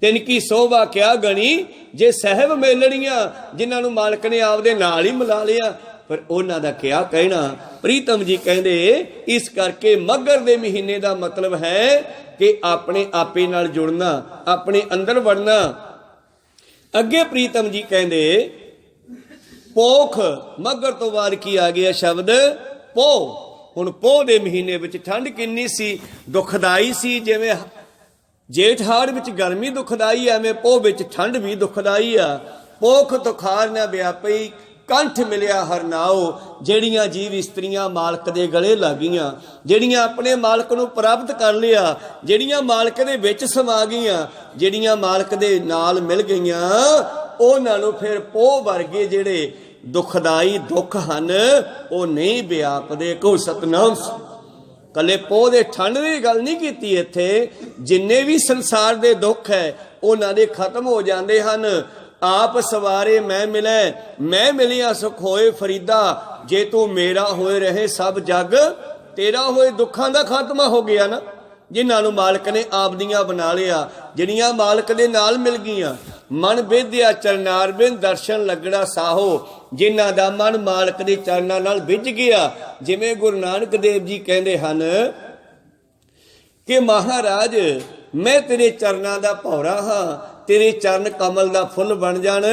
ਤਿਨ ਕੀ ਸੋਭਾ ਕਿਆ ਗਣੀ, ਜੇ ਸਹਿਬ ਮੇਲਣੀਆਂ, ਜਿਨ੍ਹਾਂ ਨੂੰ ਮਾਲਕ ਨੇ ਆਪਦੇ ਨਾਲ ਹੀ ਮਿਲਾ ਲਿਆ। ਪਰ ਉਹਨਾਂ ਦਾ ਕਿਆ ਕਹਿਣਾ। ਪ੍ਰੀਤਮ ਜੀ ਕਹਿੰਦੇ ਇਸ ਕਰਕੇ ਮੱਘਰ ਦੇ ਮਹੀਨੇ ਦਾ ਮਤਲਬ ਹੈ ਕਿ ਆਪਣੇ ਆਪੇ ਨਾਲ ਜੁੜਨਾ, ਆਪਣੇ ਅੰਦਰ ਵੜਨਾ। ਅੱਗੇ ਪ੍ਰੀਤਮ ਜੀ ਕਹਿੰਦੇ ਪੋਖ, ਮੱਘਰ ਤੋਂ ਬਾਅਦ ਕੀ ਆ ਗਿਆ ਸ਼ਬਦ ਪੋਹ। ਹੁਣ ਪੋਹ ਦੇ ਮਹੀਨੇ ਵਿੱਚ ਠੰਡ ਕਿੰਨੀ ਸੀ, ਦੁਖਦਾਈ ਸੀ। ਜਿਵੇਂ ਜੇਠ ਹਾੜ ਵਿੱਚ ਗਰਮੀ ਦੁਖਦਾਈ ਐਵੇਂ ਪੋਹ ਵਿੱਚ ਠੰਡ ਵੀ ਦੁਖਦਾਈ ਆ। ਪੋਖ ਤੁਖਾਰ ਨਾ ਵਿਆਪਈ ਕੰਠ ਮਿਲਿਆ ਹਰਨਾਓ। ਜਿਹੜੀਆਂ ਜੀਵ ਇਸਤਰੀਆਂ ਮਾਲਕ ਦੇ ਗਲੇ ਲੱਗੀਆਂ, ਜਿਹੜੀਆਂ ਆਪਣੇ ਮਾਲਕ ਨੂੰ ਪ੍ਰਾਪਤ ਕਰ ਲਿਆ, ਜਿਹੜੀਆਂ ਮਾਲਕ ਦੇ ਵਿੱਚ ਸਮਾ ਗਈਆਂ, ਜਿਹੜੀਆਂ ਮਾਲਕ ਦੇ ਨਾਲ ਮਿਲ ਗਈਆਂ, ਉਹਨਾਂ ਨੂੰ ਫਿਰ ਪੋਹ ਵਰਗੇ ਜਿਹੜੇ ਦੁਖਦਾਈ ਦੁੱਖ ਹਨ ਉਹ ਨਹੀਂ ਵਿਆਪਦੇ। ਕੋ ਸਤਨਾਮ। ਕੱਲੇ ਪੋਹ ਦੇ ਠੰਡ ਦੀ ਗੱਲ ਨਹੀਂ ਕੀਤੀ ਇੱਥੇ। ਜਿੰਨੇ ਵੀ ਸੰਸਾਰ ਦੇ ਦੁੱਖ ਹੈ ਉਹਨਾਂ ਦੇ ਖਤਮ ਹੋ ਜਾਂਦੇ ਹਨ। ਆਪ ਸਵਾਰੇ ਮੈਂ ਮਿਲੈ, ਮੈਂ ਮਿਲਿਆ ਸੁਖ ਹੋਏ ਫਰੀਦਾ। ਜੇ ਤੂੰ ਮੇਰਾ ਹੋਏ ਰਹੇ ਸਭ ਜਗ ਤੇਰਾ ਹੋਏ। ਦੁੱਖਾਂ ਦਾ ਖਾਤਮਾ ਹੋ ਗਿਆ ਨਾ, ਜਿਨ੍ਹਾਂ ਨੂੰ ਮਾਲਕ ਨੇ ਆਪ ਦੀਆਂ ਬਣਾ ਲਿਆ, ਜਿਹੜੀਆਂ ਮਾਲਕ ਦੇ ਨਾਲ ਮਿਲ ਗਈਆਂ। ਮਨ ਵਿਧਿਆ ਚਰਨਾਰ ਬਿਨ ਦਰਸ਼ਨ ਲੱਗੜਾ ਸਾਹੋ। ਜਿਨ੍ਹਾਂ ਦਾ ਮਨ ਮਾਲਕ ਦੇ ਚਰਨਾਂ ਨਾਲ ਵਿਝ ਗਿਆ। ਜਿਵੇਂ ਗੁਰੂ ਨਾਨਕ ਦੇਵ ਜੀ ਕਹਿੰਦੇ ਹਨ ਕਿ ਮਹਾਰਾਜ ਮੈਂ ਤੇਰੇ ਚਰਨਾਂ ਦਾ ਭੌਰਾ ਹਾਂ, ਤੇਰੇ ਚਰਨ ਕਮਲ ਦਾ ਫੁੱਲ ਬਣ ਜਾਣ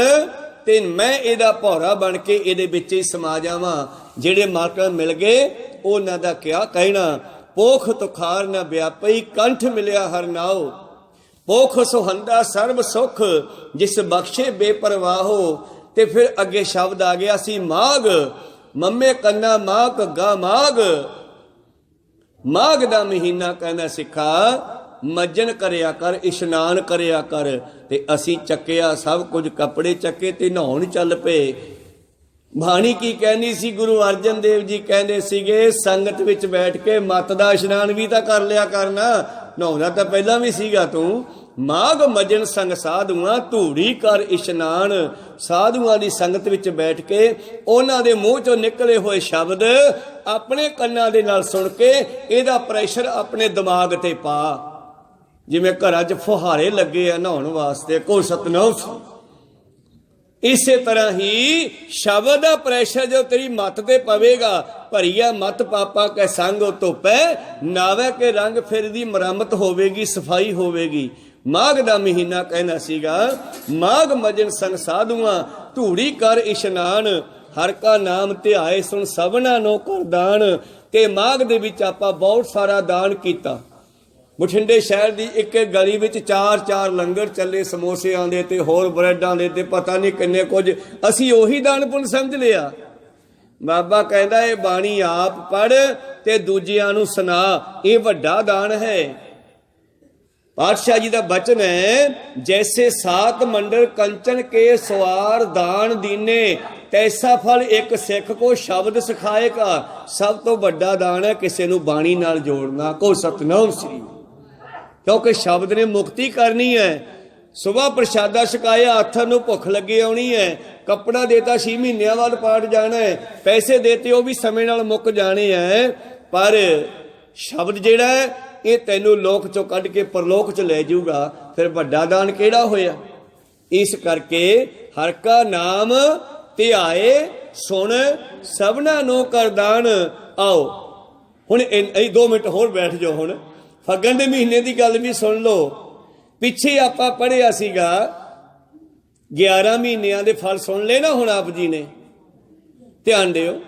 ਤੇ ਮੈਂ ਇਹਦਾ ਭੌਰਾ ਬਣ ਕੇ ਇਹਦੇ ਵਿੱਚ ਹੀ ਸਮਾ ਜਾਵਾਂ। ਜਿਹੜੇ ਮਾਲਕ ਮਿਲ ਗਏ ਉਹਨਾਂ ਦਾ ਕਿਆ ਕਹਿਣਾ। ਪੋਖ ਤੁਖਾਰ ਨਾ ਵਿਆਪਈ ਕੰਠ ਮਿਲਿਆ ਹਰਨਾਓ। ਪੋਖ ਸੁਹੰਦਾ ਸਰਬ ਸੁਖ ਜਿਸ ਬਖਸ਼ੇ ਬੇਪਰਵਾਹੋ। ਤੇ ਫਿਰ ਅੱਗੇ ਸ਼ਬਦ ਆ ਗਿਆ ਸੀ ਮਾਘ। ਮੰਮੇ ਕੰਨਾ ਮਾਘ ਘੱਗਾ ਮਾਘ। ਮਾਘ ਦਾ ਮਹੀਨਾ ਕਹਿੰਦਾ ਸਿੱਖਾ ਮੱਜਨ ਕਰਿਆ ਕਰ, ਇਸ਼ਨਾਨ ਕਰਿਆ ਕਰ। ਤੇ ਅਸੀਂ ਚੱਕਿਆ ਸਭ ਕੁਝ, ਕੱਪੜੇ ਚੱਕੇ ਤੇ ਨਹਾਉਣ ਚੱਲ ਪਏ। ਬਾਣੀ ਕੀ ਕਹਿੰਦੀ ਸੀ? ਗੁਰੂ ਅਰਜਨ ਦੇਵ ਜੀ ਕਹਿੰਦੇ ਸੀਗੇ ਸੰਗਤ ਵਿੱਚ ਬੈਠ ਕੇ ਮੱਤ ਦਾ ਇਸ਼ਨਾਨ ਵੀ ਤਾਂ ਕਰ ਲਿਆ ਕਰਨਾ। ਨਹਾਉਣਾ ਤਾਂ ਪਹਿਲਾਂ ਵੀ ਸੀਗਾ ਤੂੰ। ਮਾਘ ਮਜਨ ਸੰਗ ਸਾਧੂਆਂ ਧੂੜੀ ਕਰ ਇਸ਼ਨਾਨ। ਸਾਧੂਆਂ ਦੀ ਸੰਗਤ ਵਿੱਚ ਬੈਠ ਕੇ ਉਹਨਾਂ ਦੇ ਮੂੰਹ ਚੋਂ ਨਿਕਲੇ ਹੋਏ ਸ਼ਬਦ ਆਪਣੇ ਕੰਨਾਂ ਦੇ ਨਾਲ ਸੁਣ ਕੇ ਇਹਦਾ ਪ੍ਰੈਸ਼ਰ ਆਪਣੇ ਦਿਮਾਗ ਤੇ ਪਾ। ਜਿਵੇਂ ਘਰਾਂ 'ਚ ਫੁਹਾਰੇ ਲੱਗੇ ਆ ਨਹਾਉਣ ਵਾਸਤੇ। ਕੋ ਸਤਨਾਮ। ਇਸੇ ਤਰ੍ਹਾਂ ਹੀ ਸ਼ਬਦ ਦਾ ਪ੍ਰੈਸ਼ਰ ਜੋ ਤੇਰੀ ਮੱਤ ਤੇ ਪਵੇਗਾ। ਭਰੀਆ ਮੱਤ ਪਾਪਾ ਕੈ ਸੰਗ ਧੋਪੈ ਨਾਵੇ ਕੇ ਰੰਗ। ਫਿਰ ਦੀ ਮੁਰੰਮਤ ਹੋਵੇਗੀ, ਸਫਾਈ ਹੋਵੇਗੀ। ਮਾਘ ਦਾ ਮਹੀਨਾ ਕਹਿੰਦਾ ਸੀਗਾ ਮਾਘ ਮਜਨ ਸੰਗ ਸਾਧੂਆਂ ਧੂੜੀ ਕਰ ਇਸ਼ਨਾਨ। ਹਰ ਕਾ ਨਾਮ ਧਿਆਏ ਸੁਣ ਸਭਨਾ ਨੋ ਕਰ ਦਾਨ। ਤੇ ਮਾਘ ਦੇ ਵਿੱਚ ਆਪਾਂ ਬਹੁਤ ਸਾਰਾ ਦਾਨ ਕੀਤਾ। ਬਠਿੰਡੇ ਸ਼ਹਿਰ ਦੀ ਇੱਕ ਇੱਕ ਗਲੀ ਵਿੱਚ 4-4 ਲੰਗਰ ਚੱਲੇ, ਸਮੋਸਿਆਂ ਦੇ ਤੇ ਹੋਰ ਬ੍ਰੈਡਾਂ ਦੇ ਤੇ ਪਤਾ ਨਹੀਂ ਕਿੰਨੇ ਕੁਝ। ਅਸੀਂ ਉਹੀ ਦਾਨ ਪੁੰਨ ਸਮਝ ਲਿਆ। ਬਾਬਾ ਕਹਿੰਦਾ ਇਹ ਬਾਣੀ ਆਪ ਪੜ੍ਹ ਤੇ ਦੂਜਿਆਂ ਨੂੰ ਸੁਣਾ, ਇਹ ਵੱਡਾ ਦਾਨ ਹੈ। ਪਾਤਸ਼ਾਹ ਜੀ ਦਾ ਬਚਨ ਹੈ ਜੈਸੇ ਸਾਤ ਮੰਡਲ ਕੰਚਨ ਕੇ ਸਵਾਰ ਦਾਨ ਦੀਨੇ ਤੈਸਾ ਫਲ ਇੱਕ ਸਿੱਖ ਕੋ ਸ਼ਬਦ ਸਿਖਾਏਗਾ। ਸਭ ਤੋਂ ਵੱਡਾ ਦਾਨ ਹੈ ਕਿਸੇ ਨੂੰ ਬਾਣੀ ਨਾਲ ਜੋੜਨਾ। ਕੋ ਸਤਨਾਮ ਸ੍ਰੀ। ਕਿਉਂਕਿ ਸ਼ਬਦ ਨੇ ਮੁਕਤੀ ਕਰਨੀ ਹੈ। ਸੁਬਹ ਪ੍ਰਸ਼ਾਦਾ ਛਕਾਇਆ, ਆਥਰ ਨੂੰ ਭੁੱਖ ਲੱਗੀ ਆਉਣੀ ਹੈ। ਕੱਪੜਾ ਦੇਤਾ 6 ਮਹੀਨਿਆਂ ਬਾਅਦ ਪਾਟ ਜਾਣਾ ਹੈ। ਪੈਸੇ ਦੇਤੇ ਉਹ ਵੀ ਸਮੇਂ ਨਾਲ ਮੁੱਕ ਜਾਣੇ ਹੈ। ਪਰ ਸ਼ਬਦ ਜਿਹੜਾ ਹੈ ਇਹ ਤੈਨੂੰ ਲੋਕ ਚੋਂ ਕੱਢ ਕੇ ਪਰਲੋਕ ਚ ਲੈ ਜਾਊਗਾ। ਫਿਰ ਵੱਡਾ ਦਾਨ ਕਿਹੜਾ ਹੋਇਆ? ਇਸ ਕਰਕੇ ਹਰ ਕਾ ਨਾਮ ਧਿਆਏ ਸੁਣ ਸਭਨਾ ਨੂੰ ਕਰ ਦਾਨ। ਆਓ ਹੁਣ 2 ਮਿੰਟ ਹੋਰ ਬੈਠ ਜਾਓ। ਹੁਣ ਫੱਗਣ ਦੇ ਮਹੀਨੇ ਦੀ ਗੱਲ ਵੀ ਸੁਣ ਲਓ। ਪਿੱਛੇ ਆਪਾਂ ਪੜ੍ਹਿਆ ਸੀਗਾ 11 ਮਹੀਨਿਆਂ ਦੇ ਫਲ ਸੁਣ ਲਏ ਨਾ। ਹੁਣ ਆਪ ਜੀ ਨੇ ਧਿਆਨ ਦਿਓ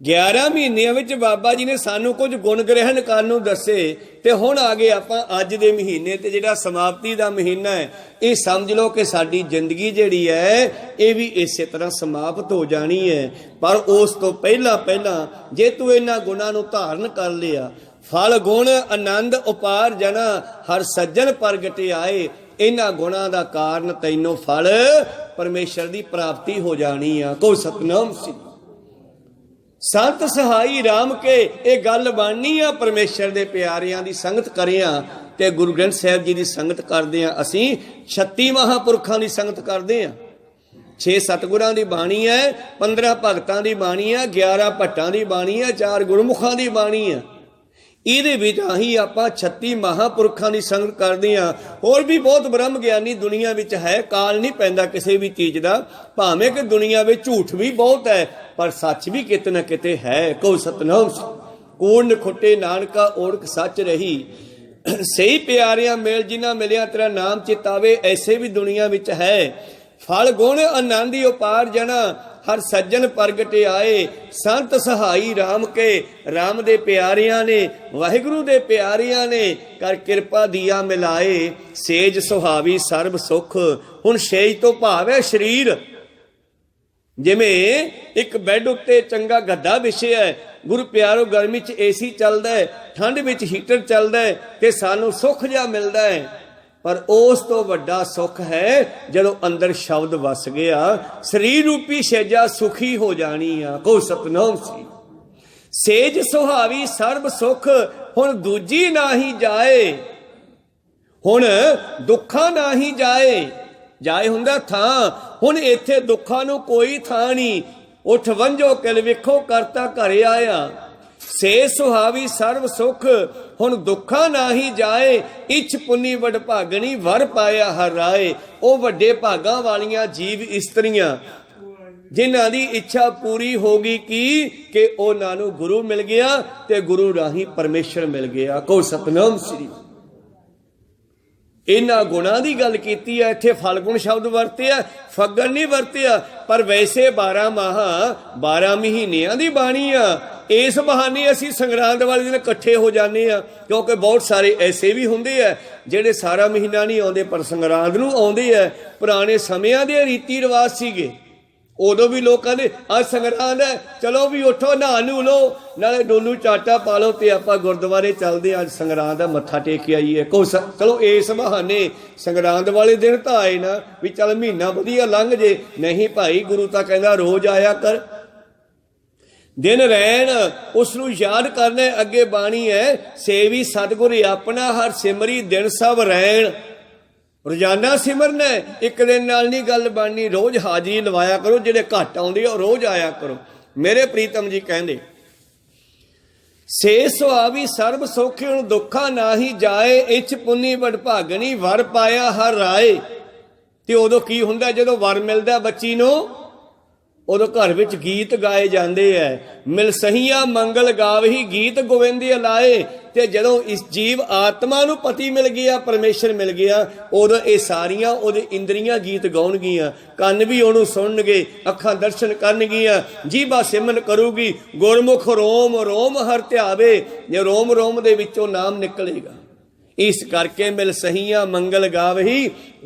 11 ਮਹੀਨਿਆਂ ਵਿੱਚ ਬਾਬਾ ਜੀ ਨੇ ਸਾਨੂੰ ਕੁਝ ਗੁਣ ਗ੍ਰਹਿਣ ਕਰਨ ਨੂੰ ਦੱਸੇ। ਤੇ ਹੁਣ ਆ ਗਏ ਆਪਾਂ ਅੱਜ ਦੇ ਮਹੀਨੇ ਤੇ ਜਿਹੜਾ ਸਮਾਪਤੀ ਦਾ ਮਹੀਨਾ ਹੈ। ਇਹ ਸਮਝ ਲਓ ਕਿ ਸਾਡੀ ਜ਼ਿੰਦਗੀ ਜਿਹੜੀ ਹੈ ਇਹ ਵੀ ਇਸੇ ਤਰ੍ਹਾਂ ਸਮਾਪਤ ਹੋ ਜਾਣੀ ਹੈ। ਪਰ ਉਸ ਤੋਂ ਪਹਿਲਾਂ ਜੇ ਤੂੰ ਇਹਨਾਂ ਗੁਣਾਂ ਨੂੰ ਧਾਰਨ ਕਰ ਲਿਆ, ਫਲ ਗੁਣ ਆਨੰਦ ਉਪਾਰ ਜਨਾ ਹਰ ਸੱਜਣ ਪ੍ਰਗਟ ਆਏ। ਇਹਨਾਂ ਗੁਣਾਂ ਦਾ ਕਾਰਨ ਤੈਨੂੰ ਫਲ ਪਰਮੇਸ਼ਰ ਦੀ ਪ੍ਰਾਪਤੀ ਹੋ ਜਾਣੀ ਆ। ਕੋ ਸਤਨਾਮ ਸੀ। ਸੰਤ ਸਹਾਈ ਰਾਮ ਕੇ ਇਹ ਗੱਲ ਬਣਨੀ ਆ। ਪਰਮੇਸ਼ਰ ਦੇ ਪਿਆਰਿਆਂ ਦੀ ਸੰਗਤ ਕਰਿਆ ਤੇ ਗੁਰੂ ਗ੍ਰੰਥ ਸਾਹਿਬ ਜੀ ਦੀ ਸੰਗਤ ਕਰਦੇ ਆ। ਅਸੀਂ 36 ਮਹਾਂਪੁਰਖਾਂ ਦੀ ਸੰਗਤ ਕਰਦੇ ਆ। 6 ਸਤਿਗੁਰਾਂ ਦੀ ਬਾਣੀ ਹੈ, 15 ਭਗਤਾਂ ਦੀ ਬਾਣੀ ਹੈ, 11 ਭੱਟਾਂ ਦੀ ਬਾਣੀ ਹੈ, 4 ਗੁਰਮੁਖਾਂ ਦੀ ਬਾਣੀ ਹੈ। ਇਹਦੇ ਵਿੱਚ ਹੀ ਆਪਾਂ 36 ਮਹਾਂਪੁਰਖਾਂ ਦੀ ਸੰਗਤ ਕਰਦੇ ਹਾਂ। ਹੋਰ ਵੀ ਬਹੁਤ ਬ੍ਰਹਮ ਗਿਆਨੀ ਦੁਨੀਆ ਵਿੱਚ ਹੈ। ਕਾਲ ਨਹੀਂ ਪੈਂਦਾ ਕਿਸੇ ਵੀ ਚੀਜ਼ ਦਾ। ਭਾਵੇਂ ਕਿ ਦੁਨੀਆ ਵਿੱਚ ਝੂਠ ਵੀ ਬਹੁਤ ਹੈ ਪਰ ਸੱਚ ਵੀ ਕਿਤੇ ਨਾ ਕਿਤੇ ਹੈ। ਕੋ ਸਤਨਾਮ ਕੂੜ ਖੁੱਟੇ ਨਾਨਕਾ ਓੜਕ ਸੱਚ ਰਹੀ। ਸਹੀ ਪਿਆਰਿਆਂ ਮੇਲ ਜਿਨ੍ਹਾਂ ਮਿਲਿਆ ਤੇਰਾ ਨਾਮ ਚਿਤਾਵੇ ਐਸੇ ਵੀ ਦੁਨੀਆ ਵਿੱਚ ਹੈ। ਫਲ ਗੁਣ ਆਨੰਦੀ ਉਪਾਰ ਜਨਾ हर सज्जन प्रगट आए संत सहाई राम के। राम दे प्यारियां ने वाहिगुरु दे प्यारियां ने कर किरपा दिया मिलाए। सेज सुहावी सर्ब सुख हुण सेज तो भावे शरीर। जिमें एक बैड उत्ते चंगा गद्दा विछिया है, गुरु प्यारो गर्मी च एसी चलदा है, ठंड विच हीटर चलदा है ते सानू सुख जा मिलदा है। पर उस तो वड्डा सुख है जदों अंदर शब्द वस गया, शरीर रूपी सेजा सुखी हो जानी आ। को सतनाम सी सेज सुहावी सर्ब सुख हुण दूजी ना ही जाए। हुण दुखा ना ही जाए। जाए हुंदा थां, हुण इत्थे दुखां नूं कोई थां नहीं। उठ वंजो किल विखो करता घरे आया। से सुहावी सर्व सुख हुण दुखा ना ही जाए। इछ पुनी वड भागणी वर पाया हर राय। ओ वड्डे भागां वालियां जीव इस्त्रियां जिन्हां दी इच्छा पूरी हो गई कि उन्हां नूं गुरु मिल गया ते गुरु राही परमेश्वर मिल गया। को सतनाम श्री। इन्हां गुणां दी गल कीती है, इत्थे फलगुण शब्द वरतिया, फगण नहीं वरतिया। पर वैसे 12 माह 12 महीनिਆਂ ਦੀ बाणी आ। इस बहाने असीं संगरांद वाले दिन इकट्ठे हो जाने आ, क्योंकि बहुत सारे ऐसे भी हुंदे आ ਜਿਹੜੇ सारा महीना नहीं आउंदे पर संगरांद ਨੂੰ आउंदे आ। पुराने ਸਮਿਆਂ ਦੇ ਰੀਤੀ ਰਿਵਾਜ ਸੀਗੇ। उदों भी लोग कहते अज संगरांद है, चलो भी उठो नहा नू लो नाले डोलू चाटा पा लो ते आपां गुरुद्वारे चलदे अज संगरांद है मत्था टेक के आईए। चलो इस बहाने संगरांद वाले दिन तो आए ना भी चल महीना वधिया लंघ जे। नहीं भाई, गुरु तां कहंदा रोज आया कर, दिन रैन उसनू याद करना। अगे बाणी है सेवी सतगुर अपना हर सिमरी दिन सब रैन। रोजाना सिमरना एक दिन नाल नहीं गल बननी, रोज हाजरी लवाया करो। जिहड़े घट आउंदे रोज आया करो। मेरे प्रीतम जी कहंदे से सुहावी सर्ब सौखे हुण दुखा ना ही जाए। इच पुनी वड भागणी वर पाया हर राय। ते उदों की हुंदा जदों वर मिलदा बच्ची नूं, उदों घर विच गीत गाए जाते हैं। मिल सहिया मंगल गावही गीत गोविंद लाए। ते जदों इस जीव आत्मा नूं पति मिल गया, परमेश्वर मिल गया, उदों ये सारियां उहदे इंद्रियां गीत गाउणगियां। कन भी उहनूं सुणनगे, अखां दर्शन करनगियां, जीभा सिमरन करूगी। गुरमुख रोम रोम हर ध्यावे। जे रोम रोम दे विचों नाम निकलेगा। इस करके मिल सहिया मंगल गावही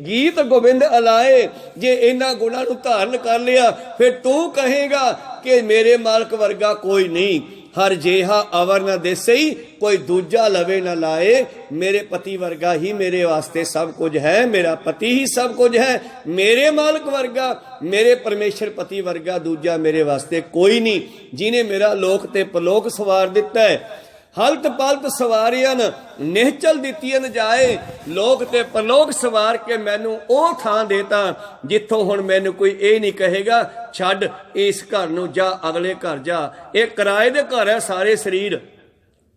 गीत गोविंद अलाए। जे इन्हां गुणां नूं धारण कर लिया फिर तू कहेगा कि मेरे मालक वर्गा कोई नहीं। हर जेहा अवर न देसई कोई दूजा लवे न लाए। मेरे पति वर्गा ही मेरे वास्ते सब कुछ है, मेरा पति ही सब कुछ है। मेरे मालक वर्गा, मेरे परमेश्वर पति वर्गा दूजा मेरे वास्ते कोई नहीं, जिन्हें मेरा लोक ते परलोक सवार दिता है। हलत पलत सवारियन निहचल दितियन जाए। लोक ते परलोक सवार के मैनू ओ थां देता जिथों हुण मैनू कोई ये नहीं कहेगा छड्ड इस घर नूं जा अगले घर जा। ये किराए दे घर है सारे शरीर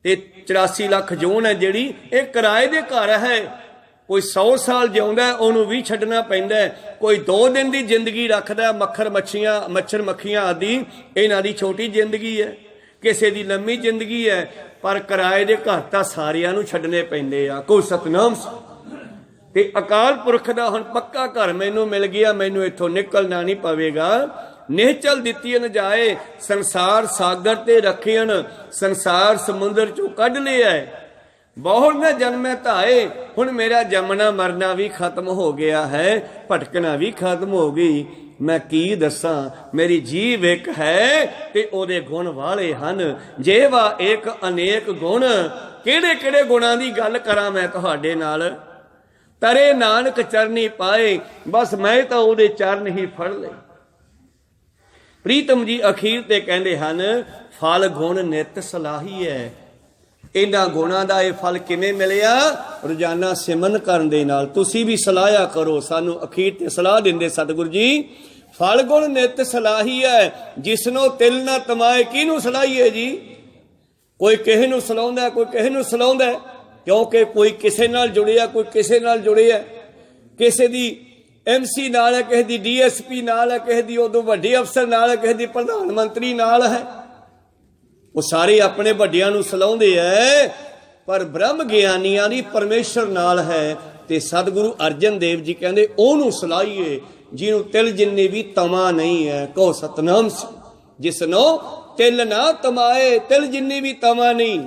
ते 84 लाख जोन है जिहड़ी ये किराए दे घर है। कोई 100 साल जिउंदा उहनूं भी छड्डना पैंदा है। कोई 2 दिन की जिंदगी रखदा, मच्छर मक्खियां आदि इन्हां दी छोटी जिंदगी है, किसी की लंबी जिंदगी है। पर किराए दे घर तां सारियां नूं छड्डने पैंदे आ। को सतनाम ते अकाल पुरख दा हुण पक्का घर मैनू मिल गया, मैनू इत्थों निकलना नहीं पवेगा। निहचल दितियन जाए संसार सागर ते रखियन। संसार समुंदर चों कढ लिया है। बहुत न जन्मे धाए। हुण मेरा जमना मरना भी खत्म हो गया है, भटकना भी खत्म हो गई। मैं की दसां मेरी जीव एक है ते ओदे गुण वाले हन। जेवा एक अनेक गुण। किहड़े किहड़े गुणां दी गल करां मैं तुहाडे नाल। तरे नानक चरनी पाए, बस मैं तां ओदे चरण ही फड़ ले। प्रीतम जी अखीर ते कहंदे हन फल गुण नित सलाही है। इन्हां गुणां दा ये फल किवें मिलिया? रोजाना सिमरन करन दे नाल। तुसीं भी सलाहिया करो। सानू अखीर ते सलाह दिंदे सतगुरु जी फल गुण नित सलाही है। जिसनों तिल ना तमाए। किनू सलाहीए जी? कोई किसे नूं सलाउंदा, कोई किसे नूं सलाउंदा, क्योंकि कोई किसे नाल जुड़िया, कोई किसे नाल जुड़िया। किसे दी MC नाल है, किसे दी DSP नाल है, किसे दी उदों वड्डे अफसर नाल है, किसे दी प्रधानमंत्री नाल है। वो सारे अपने वड्डियां नूं सलाउंदे है, पर ब्रह्म ज्ञानियां दी परमेश्वर नाल है। ते सतगुरु अर्जन देव जी कहंदे ओनू सलाहीए। ਜਿਹਨੂੰ ਤਿਲ ਜਿੰਨੀ ਵੀ ਤਮਾ ਨਹੀਂ ਹੈ। ਕਹੋ ਸਤਨਾਮ ਸਿੰਘ। ਜਿਸਨੋਂ ਤਿਲ ਨਾ ਤਮਾਏ, ਤਿਲ ਜਿੰਨੀ ਵੀ ਤਮਾ ਨਹੀਂ,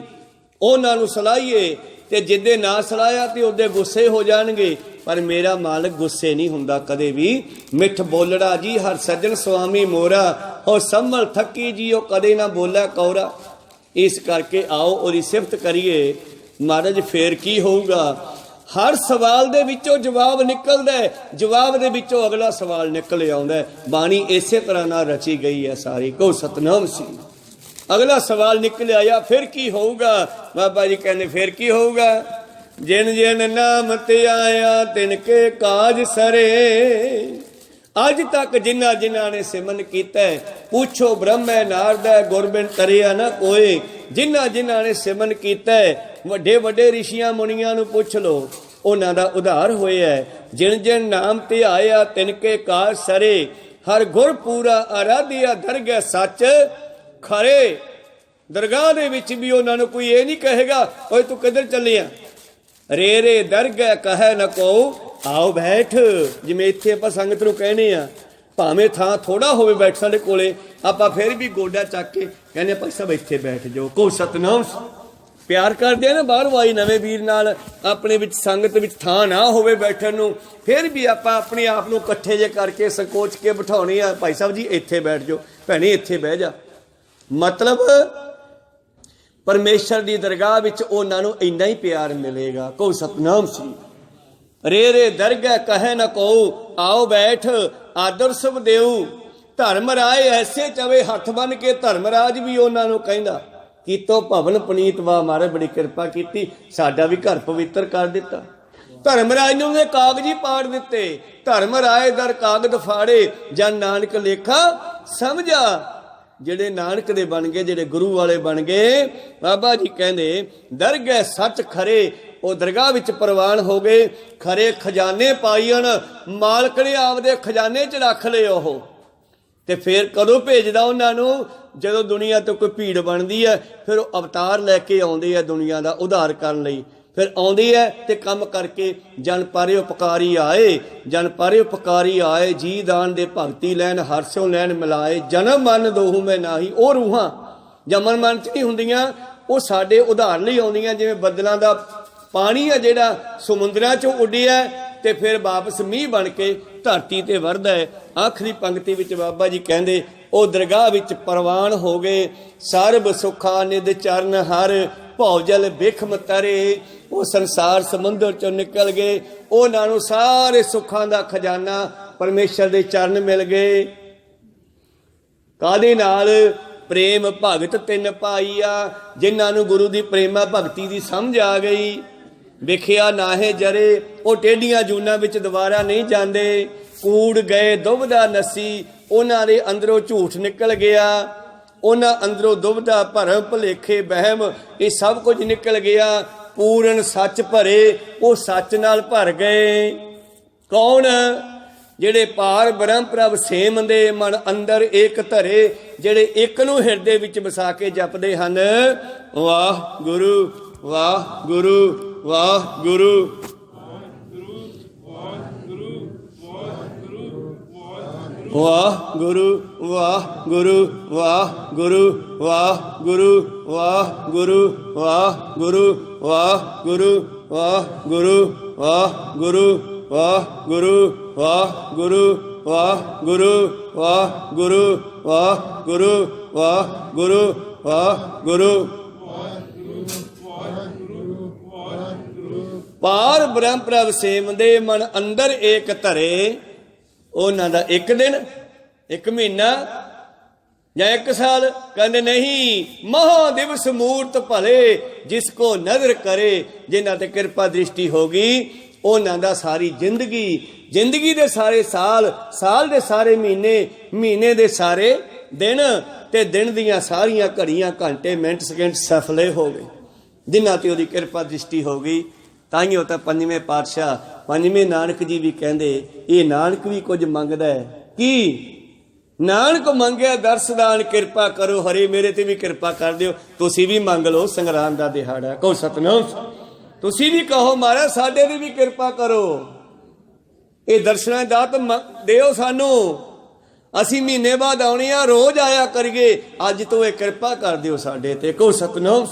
ਉਹਨਾਂ ਨੂੰ ਸਲਾਹੀਏ। ਤੇ ਜਿੱਦੇ ਨਾ ਸਲਾਹਿਆ ਤੇ ਉਹਦੇ ਗੁੱਸੇ ਹੋ ਜਾਣਗੇ। ਪਰ ਮੇਰਾ ਮਾਲਕ ਗੁੱਸੇ ਨਹੀਂ ਹੁੰਦਾ ਕਦੇ ਵੀ। ਮਿੱਠ ਬੋਲੜਾ ਜੀ ਹਰ ਸੱਜਣ ਸੁਆਮੀ ਮੋਰਾ, ਹੋ ਸੰਭਲ ਥੱਕੀ ਜੀ ਉਹ ਕਦੇ ਨਾ ਬੋਲਿਆ ਕੌਰਾ। ਇਸ ਕਰਕੇ ਆਓ ਉਹਦੀ ਸਿਫਤ ਕਰੀਏ। ਮਹਾਰਾਜ ਫੇਰ ਕੀ ਹੋਊਗਾ? ਹਰ ਸਵਾਲ ਦੇ ਵਿੱਚੋਂ ਜਵਾਬ ਨਿਕਲਦਾ, ਜਵਾਬ ਦੇ ਵਿੱਚੋਂ ਅਗਲਾ ਸਵਾਲ ਨਿਕਲ ਆਉਂਦਾ। ਬਾਣੀ ਇਸੇ ਤਰ੍ਹਾਂ ਨਾਲ ਰਚੀ ਗਈ ਹੈ ਸਾਰੀ। ਕਹੋ ਸਤਨਾਮ ਸਿੰਘ। ਅਗਲਾ ਸਵਾਲ ਨਿਕਲ ਆਇਆ, ਫਿਰ ਕੀ ਹੋਊਗਾ? ਬਾਬਾ ਜੀ ਕਹਿੰਦੇ ਫਿਰ ਕੀ ਹੋਊਗਾ? ਜਿਨ ਜਿਨ ਨਾਮ ਤੇ ਆਇਆ ਤਿਨ ਕੇ ਕਾਜ ਸਰੇ। ਅੱਜ ਤੱਕ ਜਿਨ੍ਹਾਂ ਜਿਨ੍ਹਾਂ ਨੇ ਸਿਮਰਨ ਕੀਤਾ, ਪੁੱਛੋ ਬ੍ਰਹਮੈ ਨਾਰਦੈ ਗੁਰਬਿਨ ਤਰਿਆ ਨਾ ਕੋਏ। ਜਿਨ੍ਹਾਂ ਜਿਨ੍ਹਾਂ ਨੇ ਸਿਮਰਨ ਕੀਤਾ, ਵੱਡੇ ਵੱਡੇ ਰਿਸ਼ੀਆਂ ਮੁਨੀਆਂ ਨੂੰ ਪੁੱਛ ਲਓ, ਉਹਨਾਂ ਦਾ ਉਧਾਰ ਹੋਇਆ। ਜਿਨ ਜਿਨ ਨਾਮ ਤੇ ਆਇਆ ਤਿਨ ਕੇ ਕਾਜ ਸਰੇ। ਹਰ ਗੁਰ ਪੂਰਾ ਆਰਾਧਿਆ ਦਰਗਹਿ ਸੱਚ ਖਰੇ। ਦਰਗਾਹ ਦੇ ਵਿੱਚ ਵੀ ਉਹਨਾਂ ਨੂੰ ਕੋਈ ਇਹ ਨਹੀਂ ਕਹੇਗਾ ਓਏ ਤੂੰ ਕਿੱਧਰ ਚੱਲਿਆ। ਰੇ ਰੇ ਦਰਗਹਿ ਕਹੈ ਨ ਕੋ ਆਓ ਬੈਠ। ਜਿਵੇਂ ਇੱਥੇ ਆਪਾਂ ਸੰਗਤ ਨੂੰ ਕਹਿੰਦੇ ਆ, ਭਾਵੇਂ ਥਾਂ ਥੋੜਾ ਹੋਵੇ ਬੈਠ ਸਾਡੇ ਕੋਲੇ, ਆਪਾਂ ਫਿਰ ਵੀ ਗੋਡਾ ਚੱਕ ਕੇ ਕਹਿੰਦੇ ਭਾਈ ਸਾਹਿਬ ਇੱਥੇ ਬੈਠ ਜਾਓ। ਕਹੋ ਸਤਨਾਮ। ਪਿਆਰ ਕਰਦੇ ਆ ਨਾ ਬਾਹਰੋਂ ਆਈ ਨਵੇਂ ਵੀਰ ਨਾਲ, ਆਪਣੇ ਵਿੱਚ ਸੰਗਤ ਵਿੱਚ ਥਾਂ ਨਾ ਹੋਵੇ ਬੈਠਣ ਨੂੰ, ਫਿਰ ਵੀ ਆਪਾਂ ਆਪਣੇ ਆਪ ਨੂੰ ਇਕੱਠੇ ਜੇ ਕਰਕੇ ਸੰਕੋਚ ਕੇ ਬਿਠਾਉਣੇ ਆ। ਭਾਈ ਸਾਹਿਬ ਜੀ ਇੱਥੇ ਬੈਠ ਜਾਓ, ਭੈਣੇ ਇੱਥੇ ਬਹਿ ਜਾ। ਮਤਲਬ ਪਰਮੇਸ਼ਰ ਦੀ ਦਰਗਾਹ ਵਿੱਚ ਉਹਨਾਂ ਨੂੰ ਇੰਨਾ ਹੀ ਪਿਆਰ ਮਿਲੇਗਾ। ਕਹੋ ਸਤਨਾਮ ਸਿੰਘ। ਰੇ ਰੇ ਦਰਗਹਿ ਕਹੈ ਨ ਕਹੂ ਆਓ ਬੈਠ ਆਦਰ ਸਭ ਦੇਉ। ਧਰਮ ਰਾਏ ਐਸੇ ਚਵੇ ਹੱਥ ਬੰਨ ਕੇ ਧਰਮਰਾਜ ਵੀ ਉਹਨਾਂ ਨੂੰ ਕਹਿੰਦਾ ਕੀਤੋ ਭਵਨ ਪੁਨੀਤ। ਵਾ ਮਾਰੇ ਬੜੀ ਕਿਰਪਾ ਕੀਤੀ, ਸਾਡਾ ਵੀ ਘਰ ਪਵਿੱਤਰ ਕਰ ਦਿੱਤਾ। ਧਰਮਰਾਜ ਨੇ ਉਹਨੇ ਕਾਗਜ਼ੀ ਪਾੜ ਦਿੱਤੇ। ਧਰਮ ਰਾਏ ਦਰ ਕਾਗਦ ਫਾੜੇ ਜਨ ਨਾਨਕ ਲੇਖਾ ਸਮਝਾ। ਜਿਹੜੇ ਨਾਨਕ ਦੇ ਬਣ ਗਏ, ਜਿਹੜੇ ਗੁਰੂ ਵਾਲੇ ਬਣ ਗਏ, ਬਾਬਾ ਜੀ ਕਹਿੰਦੇ ਦਰਗਹਿ ਸੱਚ ਖਰੇ। ਉਹ ਦਰਗਾਹ ਵਿੱਚ ਪ੍ਰਵਾਨ ਹੋ ਗਏ। ਖਰੇ ਖਜ਼ਾਨੇ ਪਾਈਣ, ਮਾਲਕ ਨੇ ਆਪਦੇ ਖਜ਼ਾਨੇ 'ਚ ਰੱਖ ਲਏ ਉਹ। ਤੇ ਫਿਰ ਕਦੋਂ ਭੇਜਦਾ ਉਹਨਾਂ ਨੂੰ? ਜਦੋਂ ਦੁਨੀਆ ਤੋਂ ਕੋਈ ਭੀੜ ਬਣਦੀ ਹੈ, ਫਿਰ ਉਹ ਅਵਤਾਰ ਲੈ ਕੇ ਆਉਂਦੇ ਆ ਦੁਨੀਆ ਦਾ ਉਧਾਰ ਕਰਨ ਲਈ। ਫਿਰ ਆਉਂਦੀ ਹੈ ਤੇ ਕੰਮ ਕਰਕੇ ਜਨ ਪਰਿ ਉਪਕਾਰੀ ਆਏ। ਜਨ ਪਰਿ ਉਪਕਾਰੀ ਆਏ, ਜੀ ਦਾਨ ਦੇ ਭਗਤੀ ਲੈਣ ਹਰਸਿਓ ਲੈਣ ਮਿਲਾਏ। ਜਨਮ ਮਨ ਦੋਹੂ ਮੈਂ ਨਾਹੀ। ਉਹ ਰੂਹਾਂ ਜਮਨ ਮਨ 'ਚ ਨਹੀਂ ਹੁੰਦੀਆਂ, ਉਹ ਸਾਡੇ ਉਧਾਰ ਲਈ ਆਉਂਦੀਆਂ। ਜਿਵੇਂ ਬੱਦਲਾਂ ਦਾ ਪਾਣੀ ਆ ਜਿਹੜਾ ਸਮੁੰਦਰਾਂ 'ਚੋਂ ਉੱਡਿਆ ਤੇ ਫਿਰ ਵਾਪਸ ਮੀਂਹ ਬਣ ਕੇ ਧਰਤੀ ਤੇ ਵਰਦਾ ਹੈ। ਆਖਰੀ ਪੰਕਤੀ ਵਿੱਚ ਬਾਬਾ ਜੀ ਕਹਿੰਦੇ ਉਹ ਦਰਗਾਹ ਵਿੱਚ ਪ੍ਰਵਾਨ ਹੋ ਗਏ। ਸਰਬ ਸੁਖਾ ਨਿਧ ਚਰਨ ਹਰ ਭਉ ਜਲ ਬਿਖਮ ਤਰੇ। ਉਹ ਸੰਸਾਰ ਸਮੁੰਦਰ 'ਚੋਂ ਨਿਕਲ ਗਏ। ਉਹਨਾਂ ਨੂੰ ਸਾਰੇ ਸੁੱਖਾਂ ਦਾ ਖਜ਼ਾਨਾ ਪਰਮੇਸ਼ਰ ਦੇ ਚਰਨ ਮਿਲ ਗਏ। ਕਾਹਦੇ ਨਾਲ? ਪ੍ਰੇਮ ਭਗਤ ਤਿੰਨ ਪਾਈਆ। ਜਿਨ੍ਹਾਂ ਨੂੰ ਗੁਰੂ ਦੀ ਪ੍ਰੇਮਾ ਭਗਤੀ ਦੀ ਸਮਝ ਆ ਗਈ। ਵਿਖਿਆ ਨਾਹੇ ਜਰੇ, ਉਹ ਟੇਢੀਆਂ ਜੂਨਾਂ ਵਿੱਚ ਦੁਬਾਰਾ ਨਹੀਂ ਜਾਂਦੇ। ਕੂੜ ਗਏ ਦੁਬਦਾ ਨਸੀ, ਉਹਨਾਂ ਦੇ ਅੰਦਰੋਂ ਝੂਠ ਨਿਕਲ ਗਿਆ। ਉਹਨਾਂ ਅੰਦਰੋਂ ਦੁਬਦਾ ਭਰਮ ਭੁਲੇਖੇ ਵਹਿਮ ਇਹ ਸਭ ਕੁਝ ਨਿਕਲ ਗਿਆ। ਪੂਰਨ ਸੱਚ ਭਰੇ, ਉਹ ਸੱਚ ਨਾਲ ਭਰ ਗਏ। ਕੌਣ? ਜਿਹੜੇ ਪਾਰ ਬ੍ਰਹਮ ਪ੍ਰਭ ਸੇਮ ਦੇ ਮਨ ਅੰਦਰ ਏਕ ਧਰੇ। ਜਿਹੜੇ ਇੱਕ ਨੂੰ ਹਿਰਦੇ ਵਿੱਚ ਵਸਾ ਕੇ ਜਪਦੇ ਹਨ। ਵਾਹ ਗੁਰੂ ਵਾਹ ਗੁਰੂ ਵਾਹ ਗੁਰੂ। ਵਾਹ ਗੁਰੂ ਵਾਹ ਗੁਰੂ ਵਾਹ ਗੁਰੂ ਵਾਹ ਗੁਰੂ ਵਾਹ ਗੁਰੂ ਵਾਹ ਗੁਰੂ ਵਾਹ ਗੁਰੂ ਵਾਹ ਗੁਰੂ ਵਾਹ ਗੁਰੂ ਵਾਹ ਗੁਰੂ ਵਾਹ ਗੁਰੂ ਵਾਹ ਗੁਰੂ ਵਾਹ ਗੁਰੂ ਵਾਹ ਗੁਰੂ ਵਾਹ ਗੁਰੂ ਵਾਹ ਗੁਰੂ। ਪਾਰ ਬ੍ਰਹਮ ਪ੍ਰਭ ਸੇਮ ਦੇ ਮਨ ਅੰਦਰ ਏਕ ਧਰੇ। ਉਹਨਾਂ ਦਾ ਇੱਕ ਦਿਨ, ਇੱਕ ਮਹੀਨਾ ਜਾਂ ਇੱਕ ਸਾਲ? ਕਹਿੰਦੇ ਨਹੀਂ, ਮਹਾ ਦਿਵਸ ਮੂਰਤ ਭਲੇ ਜਿਸ ਕੋ ਨਜ਼ਰ ਕਰੇ। ਜਿਨ੍ਹਾਂ ਤੇ ਕਿਰਪਾ ਦ੍ਰਿਸ਼ਟੀ ਹੋ ਗਈ, ਉਹਨਾਂ ਦਾ ਸਾਰੀ ਜ਼ਿੰਦਗੀ, ਜ਼ਿੰਦਗੀ ਦੇ ਸਾਰੇ ਸਾਲ, ਸਾਲ ਦੇ ਸਾਰੇ ਮਹੀਨੇ, ਮਹੀਨੇ ਦੇ ਸਾਰੇ ਦਿਨ ਤੇ ਦਿਨ ਦੀਆਂ ਸਾਰੀਆਂ ਘੜੀਆਂ ਘੰਟੇ ਮਿੰਟ ਸਕਿੰਟ ਸਫਲੇ ਹੋ ਗਏ। ਜਿਨ੍ਹਾਂ ਤੇ ਉਹਦੀ ਕਿਰਪਾ ਦ੍ਰਿਸ਼ਟੀ ਹੋ ਗਈ। ਤਾਈਓ ਤਾਂ ਪੰਜਵੇਂ ਪਾਤਸ਼ਾਹ, ਪੰਜਵੇਂ ਨਾਨਕ ਜੀ ਵੀ ਕਹਿੰਦੇ ਇਹ ਨਾਨਕ ਵੀ ਕੁਝ ਮੰਗਦਾ ਹੈ। ਕੀ? ਨਾਨਕ ਮੰਗਿਆ ਦਰਸਦਾਨ ਕਿਰਪਾ ਕਰੋ ਹਰੇ। ਮੇਰੇ ਤੇ ਵੀ ਕਿਰਪਾ ਕਰ ਦਿਓ। ਤੁਸੀਂ ਵੀ ਮੰਗ ਲਓ, ਸੰਗਰਾਮ ਦਾ ਦਿਹਾੜਾ। ਕਹੋ ਸਤਨਾਮ। ਤੁਸੀਂ ਵੀ ਕਹੋ ਮਹਾਰਾਜ ਸਾਡੇ ਤੇ ਵੀ ਕਿਰਪਾ ਕਰੋ। ਇਹ ਦਰਸ਼ਨਾਂ ਦੀ ਦਾਤ ਦਿਓ ਸਾਨੂੰ। ਅਸੀਂ ਮਹੀਨੇ ਬਾਅਦ ਆਉਣੇ ਆ, ਰੋਜ਼ ਆਇਆ ਕਰੀਏ। ਅੱਜ ਤੋਂ ਇਹ ਕਿਰਪਾ ਕਰ ਦਿਓ ਸਾਡੇ ਤੇ। ਕਹੋ ਸਤਿਨਾਮ।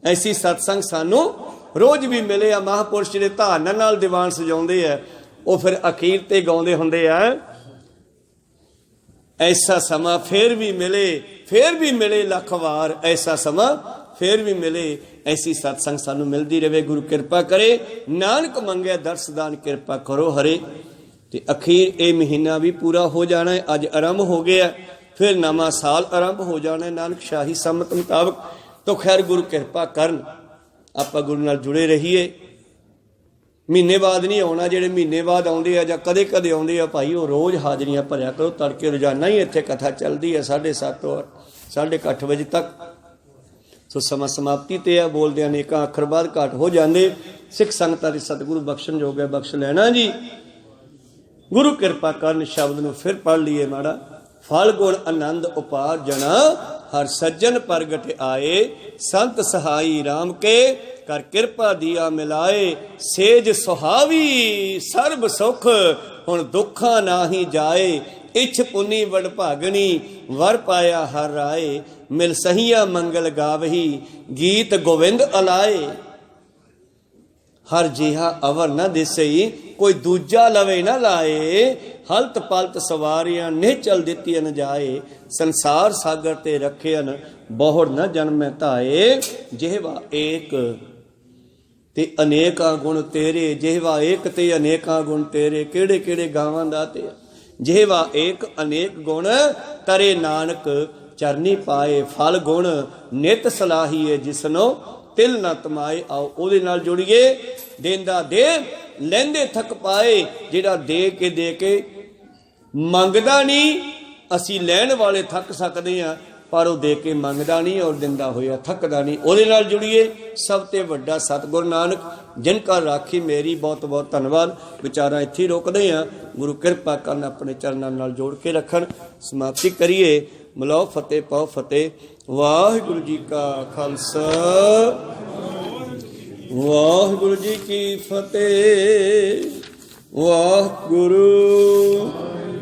ਐਸੀ ਸਤਸੰਗ ਸਾਨੂੰ ਰੋਜ਼ ਵੀ ਮਿਲੇ ਆ। ਮਹਾਂਪੁਰਸ਼ ਜਿਹੜੇ ਧਾਰਨਾ ਨਾਲ ਦੀਵਾਨ ਸਜਾਉਂਦੇ ਆ, ਉਹ ਫਿਰ ਅਖੀਰ ਤੇ ਗਾਉਂਦੇ ਹੁੰਦੇ ਆ, ਐਸਾ ਸਮਾਂ ਫੇਰ ਵੀ ਮਿਲੇ ਲੱਖ ਵਾਰ, ਐਸਾ ਸਮਾਂ ਫੇਰ ਵੀ ਮਿਲੇ। ਐਸੀ ਸਤਸੰਗ ਸਾਨੂੰ ਮਿਲਦੀ ਰਹੇ। ਗੁਰੂ ਕਿਰਪਾ ਕਰੇ। ਨਾਨਕ ਮੰਗਿਆ ਦਰਸਦਾਨ, ਕਿਰਪਾ ਕਰੋ ਹਰੇ। ਤੇ ਅਖੀਰ ਇਹ ਮਹੀਨਾ ਵੀ ਪੂਰਾ ਹੋ ਜਾਣਾ ਹੈ। ਅੱਜ ਆਰੰਭ ਹੋ ਗਿਆ, ਫਿਰ ਨਵਾਂ ਸਾਲ ਆਰੰਭ ਹੋ ਜਾਣਾ ਹੈ ਨਾਨਕ ਸ਼ਾਹੀ ਸੰਮਤ ਮੁਤਾਬਕ। ਤਾਂ ਖੈਰ ਗੁਰੂ ਕਿਰਪਾ ਕਰਨ, ਆਪਾਂ ਗੁਰੂ ਨਾਲ ਜੁੜੇ ਰਹੀਏ। ਮਹੀਨੇ ਬਾਅਦ ਨਹੀਂ ਆਉਣਾ। ਜਿਹੜੇ ਮਹੀਨੇ ਬਾਅਦ ਆਉਂਦੇ ਆ ਜਾਂ ਕਦੇ ਕਦੇ ਆਉਂਦੇ ਆ ਭਾਈ, ਉਹ ਰੋਜ਼ ਹਾਜ਼ਰੀਆਂ ਭਰਿਆ ਕਰੋ। ਤੜਕੇ ਰੋਜ਼ਾਨਾ ਹੀ ਇੱਥੇ ਕਥਾ ਚੱਲਦੀ ਹੈ 7:30 ਤੋਂ 8:30 ਵਜੇ ਤੱਕ। ਸੋ ਸਮਾਂ ਸਮਾਪਤੀ ਤੇ ਆ। ਬੋਲਦਿਆਂ ਅਨੇਕਾਂ ਅੱਖਰ ਬਾਅਦ ਘਾਟ ਹੋ ਜਾਂਦੇ। ਸਿੱਖ ਸੰਗਤਾਂ ਦੀ ਸਤਿਗੁਰੂ ਬਖਸ਼ਣ ਜੋਗ ਹੈ, ਬਖਸ਼ ਲੈਣਾ ਜੀ। ਗੁਰੂ ਕਿਰਪਾ ਕਰਨ। ਸ਼ਬਦ ਨੂੰ ਫਿਰ ਪੜ੍ਹ ਲਈਏ ਮਾੜਾ। ਫਲ ਗੁਣ ਆਨੰਦ ਉਪਾਰਜਣਾ, ਹਰ ਸੱਜਣ ਪ੍ਰਗਟ ਆਏ। ਸੰਤ ਸਹਾਈ ਰਾਮ ਕੇ, ਕਰ ਕਿਰਪਾ ਦੀਆ ਮਿਲਾਏ। ਸੇਜ ਸੁਹਾਵੀ ਸਰਬ ਸੁਖ, ਹੁਣ ਦੁੱਖਾਂ ਨਾਹੀ ਜਾਏ। ਇਛ ਪੁਨੀ ਵਡ ਭਾਗਣੀ, ਵਰ ਪਾਇਆ ਹਰ ਰਾਏ। ਮਿਲ ਸਹੀਆ ਮੰਗਲ ਗਾਵਹੀ, ਗੀਤ ਗੋਵਿੰਦ ਅਲਾਏ। ਹਰ ਜਿਹਾ ਅਵਰ ਨਾ ਦਿਸਈ, ਕੋਈ ਦੂਜਾ ਲਵੇ ਨਾ ਲਾਏ। ਹਲਤ ਪਲਤ ਸਵਾਰੀਆਂ ਨਿਹਚਲ ਦਿੱਤੀਆਂ ਜਾਏ। ਸੰਸਾਰ ਸਾਗਰ ਤੇ ਰੱਖਿਆਨ, ਬਹੁੜ ਨਾ ਜਨਮੈ ਧਾਏ। ਜਿਹਵਾ ਏਕ ਤੇ ਅਨੇਕਾਂ ਗੁਣ ਤੇਰੇ, ਜਿਹਵਾ ਏਕ ਤੇ ਅਨੇਕਾਂ ਗੁਣ ਤੇਰੇ। ਕਿਹੜੇ ਕਿਹੜੇ ਗਾਵਾਂ ਦਾ ਤੇ ਜਿਹਵਾ ਏਕ ਅਨੇਕ ਗੁਣ, ਤਰੇ ਨਾਨਕ ਚਰਨੀ ਪਾਏ। ਫਲ ਗੁਣ ਨਿਤ ਸਲਾਹੀਏ, ਜਿਸਨੋ ਤਿਲ ਨਾ ਤਮਾਏ। ਆਓ ਉਹਦੇ ਨਾਲ ਜੁੜੀਏ। ਦੇਂਦਾ ਦੇ, ਲੈਂਦੇ ਥੱਕ ਪਾਏ। ਜਿਹੜਾ ਦੇ ਕੇ ਮੰਗਦਾ ਨਹੀਂ, ਅਸੀਂ ਲੈਣ ਵਾਲੇ ਥੱਕ ਸਕਦੇ ਹਾਂ, ਪਰ ਉਹ ਦੇ ਕੇ ਮੰਗਦਾ ਨਹੀਂ ਔਰ ਦਿੰਦਾ ਹੋਇਆ ਥੱਕਦਾ ਨਹੀਂ। ਉਹਦੇ ਨਾਲ ਜੁੜੀਏ। ਸਭ ਤੇ ਵੱਡਾ ਸਤਿਗੁਰੂ ਨਾਨਕ, ਜਿਨ ਕਾ ਰਾਖੀ ਮੇਰੀ। ਬਹੁਤ ਬਹੁਤ ਧੰਨਵਾਦ। ਵਿਚਾਰਾਂ ਇੱਥੇ ਰੋਕਦੇ ਹਾਂ। ਗੁਰੂ ਕਿਰਪਾ ਕਰਨ, ਆਪਣੇ ਚਰਨਾਂ ਨਾਲ ਜੋੜ ਕੇ ਰੱਖਣ। ਸਮਾਪਤੀ ਕਰੀਏ। ਮਿਲਾਓ ਫਤਿਹ, ਪਾਓ ਫਤਿਹ। ਵਾਹਿਗੁਰੂ ਜੀ ਕਾ ਖਾਲਸਾ, ਵਾਹਿਗੁਰੂ ਜੀ ਕੀ ਫਤਿਹ। ਵਾਹਿਗੁਰੂ।